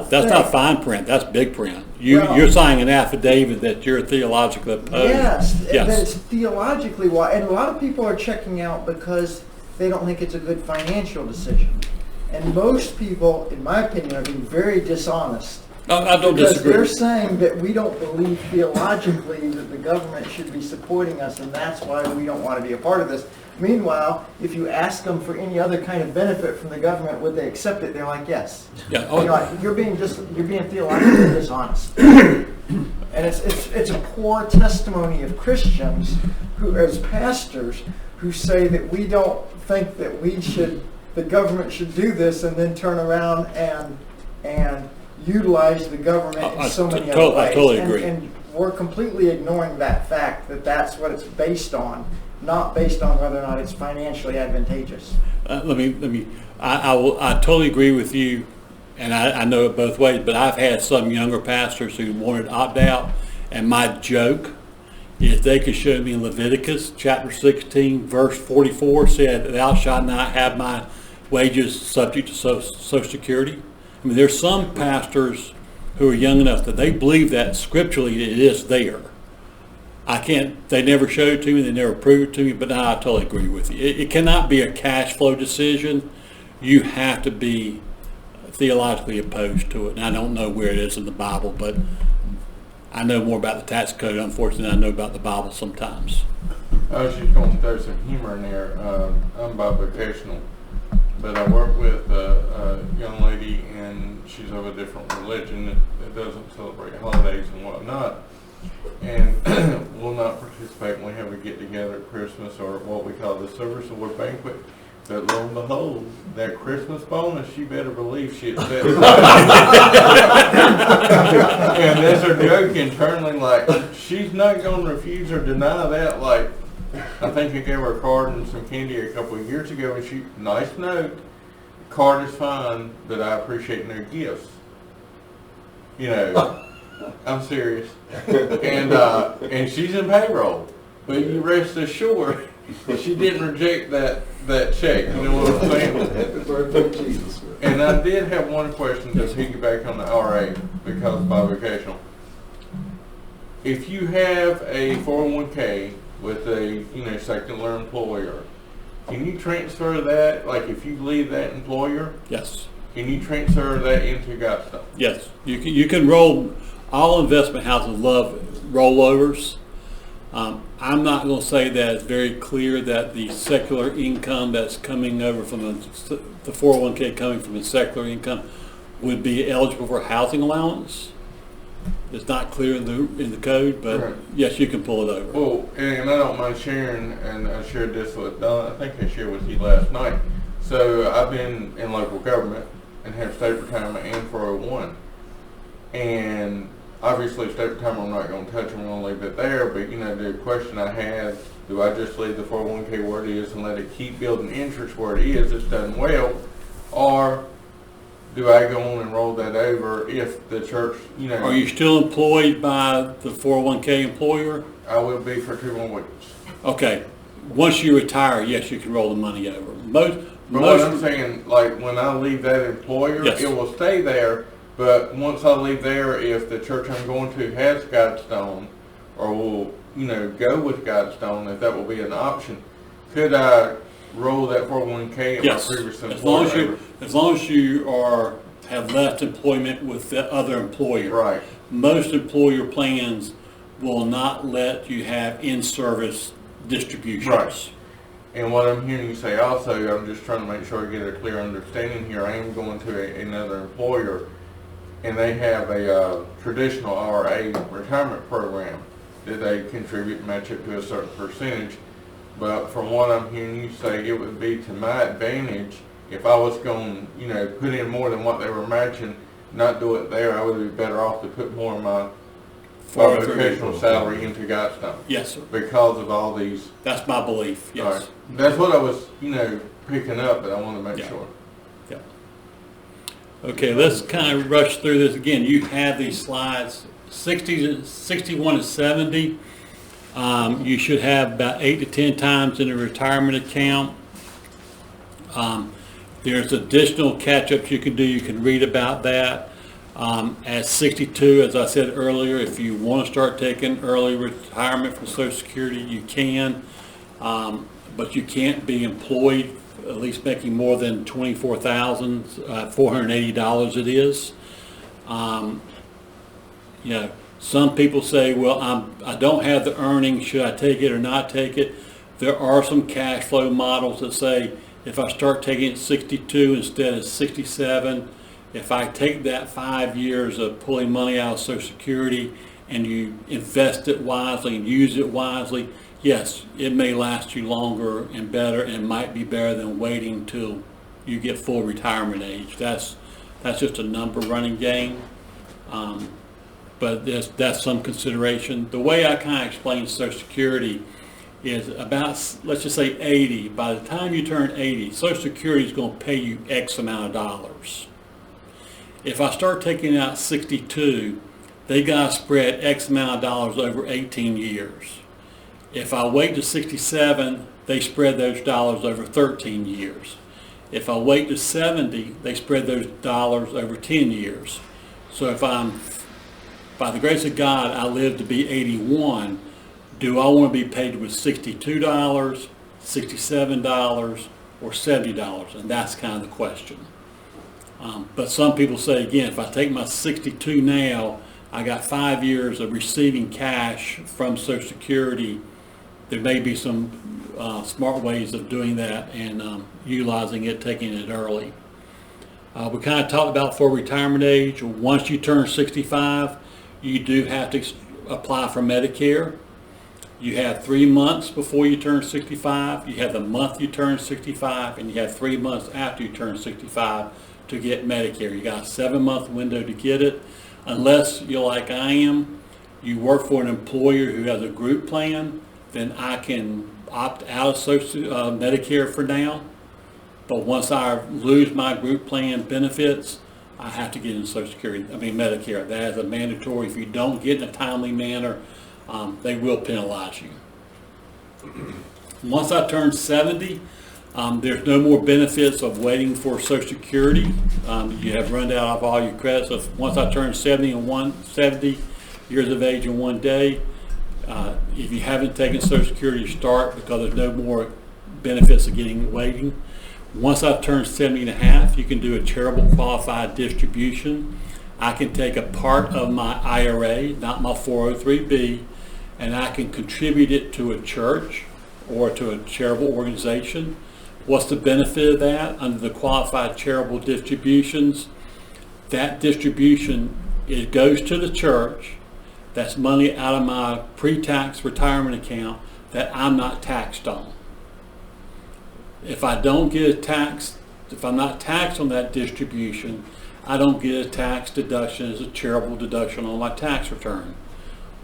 that's not fine print. That's big print. You're signing an affidavit that you're theologically opposed. Yes, that it's theologically why, and a lot of people are checking out because they don't think it's a good financial decision. And most people, in my opinion, are being very dishonest. I don't disagree. Because they're saying that we don't believe theologically that the government should be supporting us, and that's why we don't want to be a part of this. Meanwhile, if you ask them for any other kind of benefit from the government, would they accept it? They're like, yes. Yeah. You're being theologically dishonest. And it's a poor testimony of Christians who, as pastors, who say that we don't think that the government should do this, and then turn around and utilize the government in so many other ways. I totally agree. And we're completely ignoring that fact that that's what it's based on, not based on whether or not it's financially advantageous. I totally agree with you, and I know it both ways, but I've had some younger pastors who wanted to opt out, and my joke is they could show me in Leviticus chapter 16, verse 44 said, "Thou shalt not have my wages subject to Social Security." I mean, there's some pastors who are young enough that they believe that scripturally it is there. They never showed it to me, they never proved it to me, but I totally agree with you. It cannot be a cash flow decision. You have to be theologically opposed to it. And I don't know where it is in the Bible, but I know more about the tax code, unfortunately, than I know about the Bible sometimes. I was just going to throw some humor in there. I'm bivocational, but I work with a young lady, and she's of a different religion that doesn't celebrate holidays and whatnot, and will not participate when we have a get-together at Christmas or what we call the Service Award Banquet. But lo and behold, that Christmas bonus, you better believe she accepts. And there's her joke internally, like, she's not going to refuse or deny that. Like, I think I gave her a card and some candy a couple of years ago, and she, nice note, card is fine, but I appreciate no gifts. I'm serious. And she's in payroll. But you rest assured, she didn't reject that check. You know what I'm saying? And I did have one question to piggyback on the RA because it's bivocational. If you have a 401k with a secular employer, can you transfer that? Like if you leave that employer, Yes. Can you transfer that into Guidestone? Yes. You can roll. All investment houses love rollovers. I'm not going to say that it's very clear that the secular income that's coming over from the 401k coming from the secular income would be eligible for housing allowance. It's not clear in the code, but right. Yes, you can pull it over. Well, and I don't mind sharing, and I shared this with Don, I think I shared with you last night. So I've been in local government and have state retirement and 401. And obviously state retirement I'm not going to touch, I'm going to leave it there, but the question I had, do I just leave the 401k where it is and let it keep building interest where it is, it's done well, or do I go on and roll that over if the church, Are you still employed by the 401k employer? I will be for 2 more weeks. Okay. once you retire, yes, you can roll the money over. But what I'm Most, saying, like, when I leave that employer, Yes. it will stay there, but once I leave there, if the church I'm going to has Godstone, or will, you know, go with Godstone, if that will be an option, could I roll that 401k at yes, my previous employer? as long as you have left employment with the other employer. Right. Most employer plans will not let you have in-service distributions. Right. And what I'm hearing you say also, I'm just trying to make sure I get a clear understanding here. I am going to another employer, and they have a traditional RA retirement program that they contribute and match it to a certain percentage. But from what I'm hearing you say, it would be to my advantage if I was going, you know, put in more than what they were matching, not do it there. I would be better off to put more of my vocational salary into Godstone Yes, sir. because of all these. That's my belief, All yes. right. That's what I was, you know, picking up, but I want to make Yeah. sure. Yeah. Okay, let's kind of rush through this again. You have these slides, 61 to 70. You should have about 8 to 10 times in a retirement account. There's additional catch-ups you can do. You can read about that. At 62, as I said earlier, if you want to start taking early retirement from Social Security, you can, but you can't be employed, at least making more than $24,480 it is. You know, some people say, well, I don't have the earnings, should I take it or not take it? There are some cash flow models that say, if I start taking it at 62 instead of 67, if I take that 5 years of pulling money out of Social Security and you invest it wisely and use it wisely, yes, it may last you longer and better, and might be better than waiting till you get full retirement age. That's just a number running game, but that's some consideration. The way I kind of explain Social Security is about, let's just say 80. By the time you turn 80, Social Security is going to pay you X amount of dollars. If I start taking out 62, they got to spread X amount of dollars over 18 years. If I wait to 67, they spread those dollars over 13 years. If I wait to 70, they spread those dollars over 10 years. So if I'm, by the grace of God, I live to be 81, do I want to be paid with $62, $67, or $70? And that's kind of the question. But some people say, again, if I take my 62 now, I got 5 years of receiving cash from Social Security. There may be some smart ways of doing that and utilizing it, taking it early. We kind of talked about for retirement age. Once you turn 65, you do have to apply for Medicare. You have 3 months before you turn 65. You have the month you turn 65, and you have 3 months after you turn 65 to get Medicare. You got a 7-month window to get it. Unless you're like I am, you work for an employer who has a group plan, then I can opt out of Medicare for now. But once I lose my group plan benefits, I have to get in Medicare. That is a mandatory. If you don't get in a timely manner, they will penalize you. Once I turn 70, there's no more benefits of waiting for Social Security. You have run out of all your credits. So once I turn 70 years of age in 1 day, if you haven't taken Social Security, you start, because there's no more benefits of waiting. Once I've turned 70 and a half, you can do a charitable qualified distribution. I can take a part of my IRA, not my 403B, and I can contribute it to a church or to a charitable organization. What's the benefit of that? Under the qualified charitable distributions, that distribution, it goes to the church. That's money out of my pre-tax retirement account that I'm not taxed on. If I don't get a tax, if I'm not taxed on that distribution, I don't get a tax deduction as a charitable deduction on my tax return.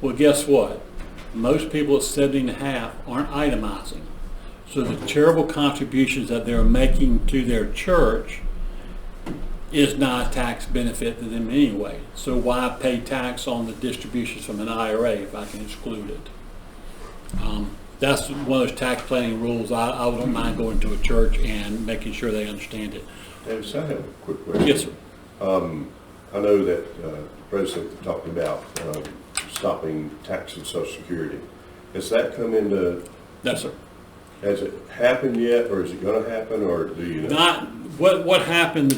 Well, guess what? Most people at 70 and a half aren't itemizing. So the charitable contributions that they're making to their church is not a tax benefit to them anyway. So why pay tax on the distributions from an IRA if I can exclude it? that's one of those tax planning rules. I don't mind going to a church and making sure they understand it. Davis, I have a quick question. Yes, sir. I know that the President talked about stopping tax and Social Security. Has that come into, Yes, sir. has it happened yet, or is it going to happen, or do you know? Not, what happened,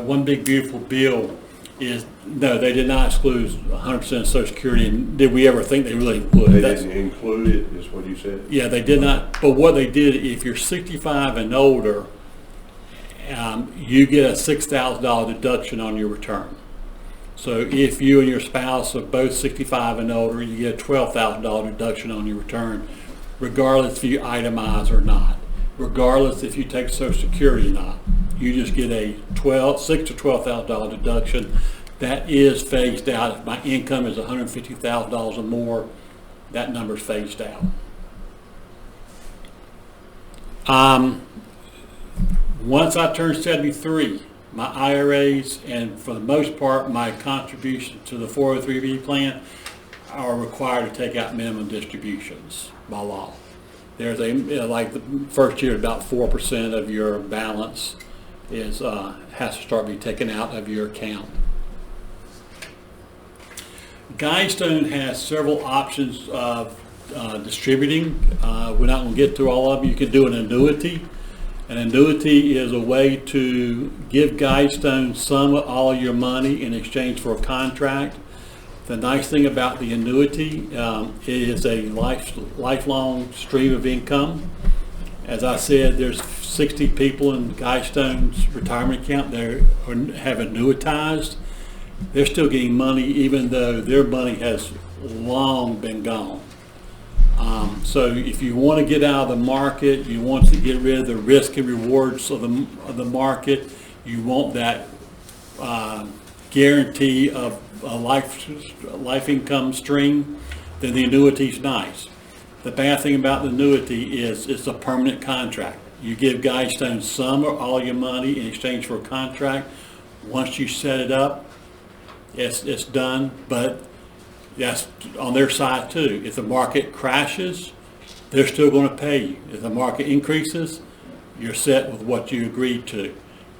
one big beautiful bill is, no, they did not exclude 100% of Social Security, and did we ever think they really would? They That's- didn't include it, is what you said? Yeah, they did not, but what they did, if you're 65 and older, you get a $6,000 deduction on your return. So if you and your spouse are both 65 and older, you get a $12,000 deduction on your return, regardless if you itemize or not, regardless if you take Social Security or not. You just get a $6,000 to $12,000 deduction. That is phased out. If my income is $150,000 or more, that number's phased out. Once I turn 73, my IRAs and for the most part my contribution to the 403B plan are required to take out minimum distributions by law. There's like the first year about 4% of your balance is has to start being taken out of your account. Guidestone has several options of distributing. We're not going to get through all of them. You can do an annuity. An annuity is a way to give Guidestone some of all your money in exchange for a contract. The nice thing about the annuity, it is a lifelong stream of income. As I said, there's 60 people in Guidestone's retirement account that have annuitized. They're still getting money even though their money has long been gone. So if you want to get out of the market, you want to get rid of the risk and rewards of the market, you want that guarantee of a life income stream, then the annuity is nice. The bad thing about the annuity is it's a permanent contract. You give Guidestone some or all your money in exchange for a contract. Once you set it up, it's done, but that's on their side too. If the market crashes, they're still going to pay you. If the market increases, you're set with what you agreed to.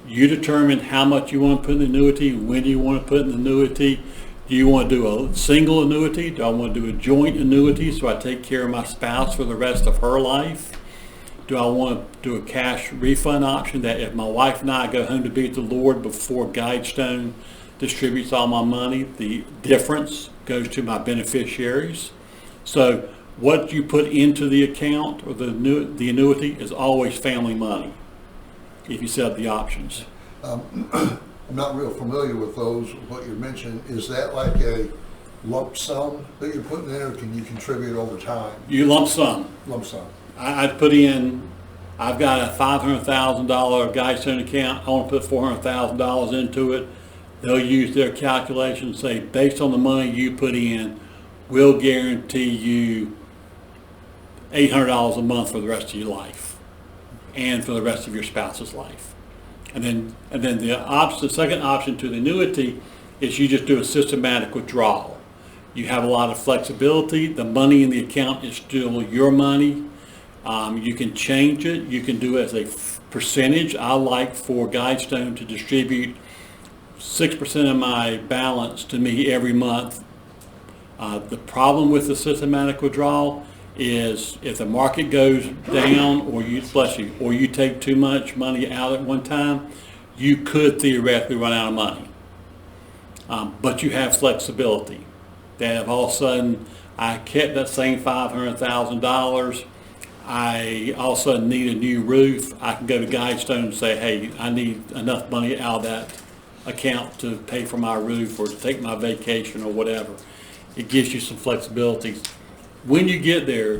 You determine how much you want to put in the annuity, when you want to put in the annuity. Do you want to do a single annuity? Do I want to do a joint annuity so I take care of my spouse for the rest of her life? Do I want to do a cash refund option that if my wife and I go home to be with the Lord before Guidestone distributes all my money, the difference goes to my beneficiaries? So what you put into the account or the annuity is always family money if you set up the options. I'm not real familiar with those, what you mentioned. Is that like a lump sum that you're putting in, or can you contribute over time? You lump sum. Lump sum. I'd put in, I've got a $500,000 Guidestone account. I want to put $400,000 into it. They'll use their calculation and say, based on the money you put in, we'll guarantee you $800 a month for the rest of your life and for the rest of your spouse's life. And then the second option to the annuity is you just do a systematic withdrawal. You have a lot of flexibility. The money in the account is still your money. You can change it. You can do it as a percentage. I like for Guidestone to distribute 6% of my balance to me every month. The problem with the systematic withdrawal is if the market goes down or you take too much money out at one time, you could theoretically run out of money. But you have flexibility. That if all of a sudden I kept that same $500,000, I all of a sudden need a new roof, I can go to Guidestone and say, hey, I need enough money out of that account to pay for my roof or to take my vacation or whatever. It gives you some flexibility. When you get there,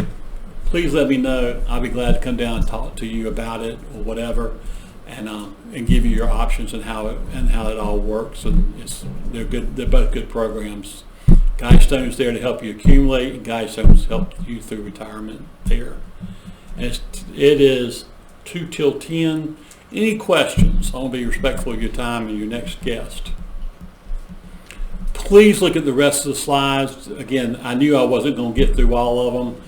please let me know. I'll be glad to come down and talk to you about it or whatever, and give you your options and how it all works. And they're good. They're both good programs. Guidestone's there to help you accumulate, and Guidestone's helped you through retirement there. And it is 2 till 10. Any questions? I want to be respectful of your time and your next guest. Please look at the rest of the slides. Again, I knew I wasn't going to get through all of them.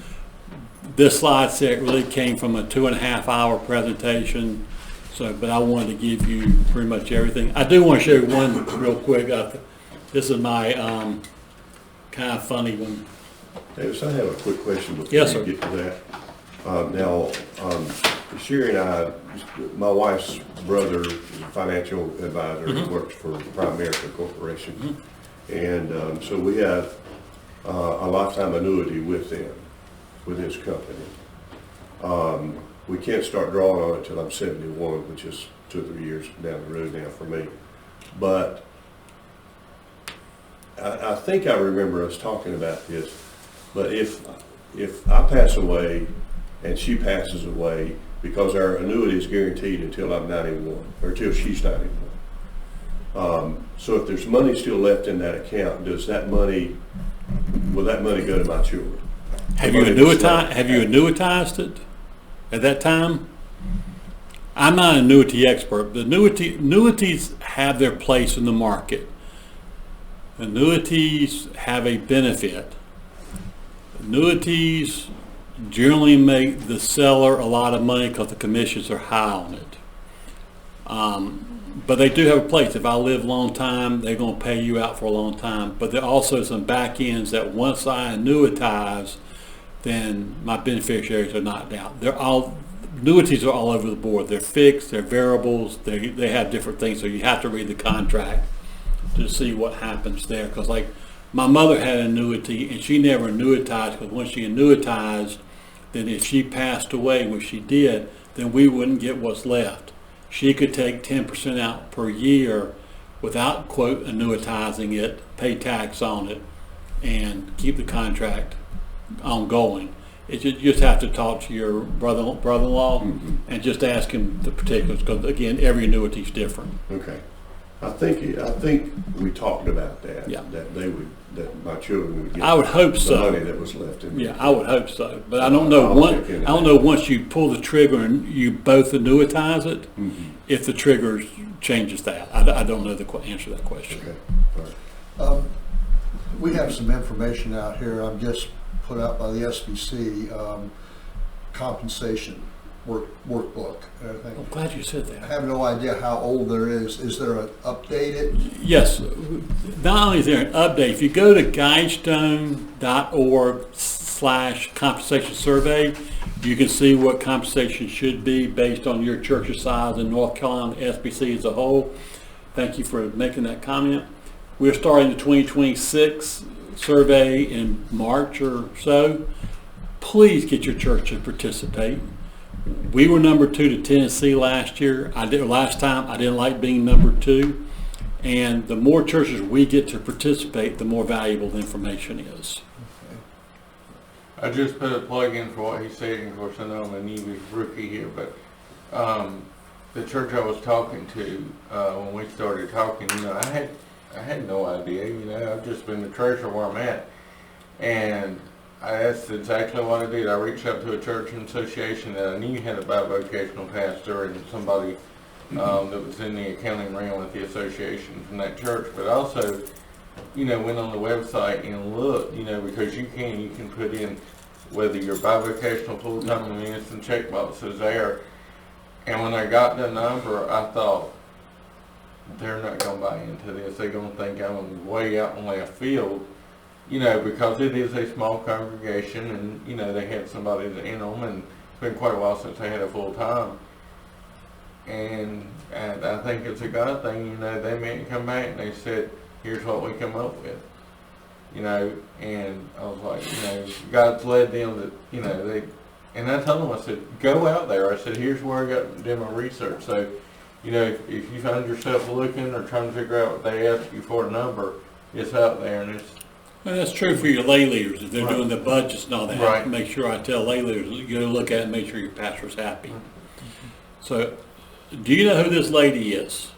This slide set really came from a 2.5-hour presentation. So, but I wanted to give you pretty much everything. I do want to show you one real quick. This is my kind of funny one. Davis, I have a quick question before Yes, sir. you get to that. Now, Sherry and I, my wife's brother is a financial advisor. He works for Primerica Corporation. And so we have a lifetime annuity with them, with his company. We can't start drawing on it till I'm 71, which is 2 or 3 years down the road now for me. But I think I remember us talking about this. But if I pass away and she passes away, because our annuity is guaranteed until I'm 91, or till she's 91. So if there's money still left in that account, will that money go to my children? Have you annuitized it at that time? I'm not an annuity expert, but annuities have their place in the market. Annuities have a benefit. Annuities generally make the seller a lot of money because the commissions are high on it. But they do have a place. If I live a long time, they're going to pay you out for a long time. But there are also some back ends that once I annuitize, then my beneficiaries are knocked out. Annuities are all over the board. They're fixed, they're variables, they have different things. So you have to read the contract to see what happens there. Because like my mother had an annuity and she never annuitized, because when she annuitized, then if she passed away, which she did, then we wouldn't get what's left. She could take 10% out per year without, quote, annuitizing it, pay tax on it, and keep the contract ongoing. You just have to talk to your brother-in-law and just ask him the particulars, because again, every annuity is different. Okay. I think we talked about that. Yeah. That my children would get. I would hope the so. money that was left in. Yeah, I would hope so, but I don't know. Once you pull the trigger and you both annuitize it, if the trigger changes that. I don't know the answer to that question. Okay. All right. We have some information out here, I'm just put out by the SBC, compensation workbook. I think. I'm glad you said I that. have no idea how old there is. Is there an updated? Yes, not only is there an update, if you go to guidestone.org/compensation survey, you can see what compensation should be based on your church's size in North Carolina, SBC as a whole. Thank you for making that comment. We're starting the 2026 survey in March or so. Please get your church to participate. We were number 2 to Tennessee last year. Last time I didn't like being number 2. And the more churches we get to participate, the more valuable the information is. I just put a plug in for what he said, and of course I know I'm a newbie rookie here, but the church I was talking to when we started talking, I had no idea. I've just been the treasurer where I'm at, and that's exactly what I did. I reached out to a church and association that I knew had a bivocational pastor and somebody that was in the accounting realm with the association from that church, but also, went on the website and looked, because you can put in whether you're bivocational, full-time, and there's some check boxes there. And when I got the number, I thought, they're not going to buy into this. They're going to think I'm way out in left field, because it is a small congregation, and, they had somebody in them, and it's been quite a while since they had a full-time. And I think it's a God thing, they may come back and they said, here's what we come up with, and I was like, God's led them to, and I told them, I said, go out there. I said, here's where I got to do my research. So, if you find yourself looking or trying to figure out what they ask you for a number, it's out there, and it's. And that's true for your lay leaders. If they're Right. doing the budgets and all that, Right. make sure I tell lay leaders, you go look at it and make sure your pastor's happy. So, do you know who this lady is?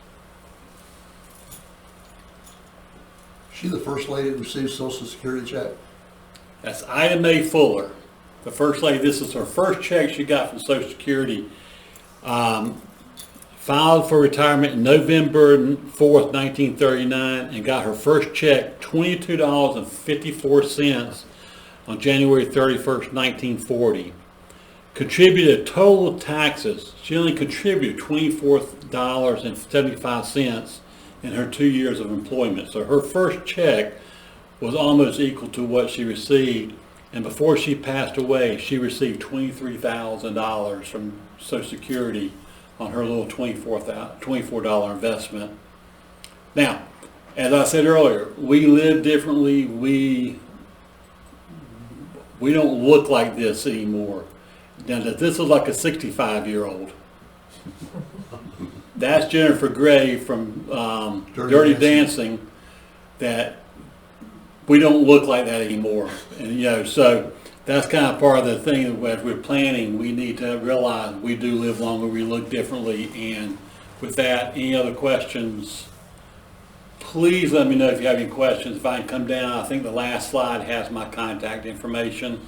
She the first lady that received Social Security check? That's Ida Mae Fuller, the first lady. This is her first check she got from Social Security. Filed for retirement November 4th, 1939, and got her first check, $22.54, on January 31st, 1940. contributed total taxes. She only contributed $24.75 in her 2 years of employment. So her first check was almost equal to what she received. And before she passed away, she received $23,000 from Social Security on her little $24 investment. Now, as I said earlier, we live differently. We don't look like this anymore. Now, this is like a 65-year-old. That's Jennifer Gray from Dirty Dancing. That we don't look like that anymore. And so that's kind of part of the thing that as we're planning, we need to realize we do live longer, we look differently. And with that, any other questions? Please let me know if you have any questions. If I can come down, I think the last slide has my contact information.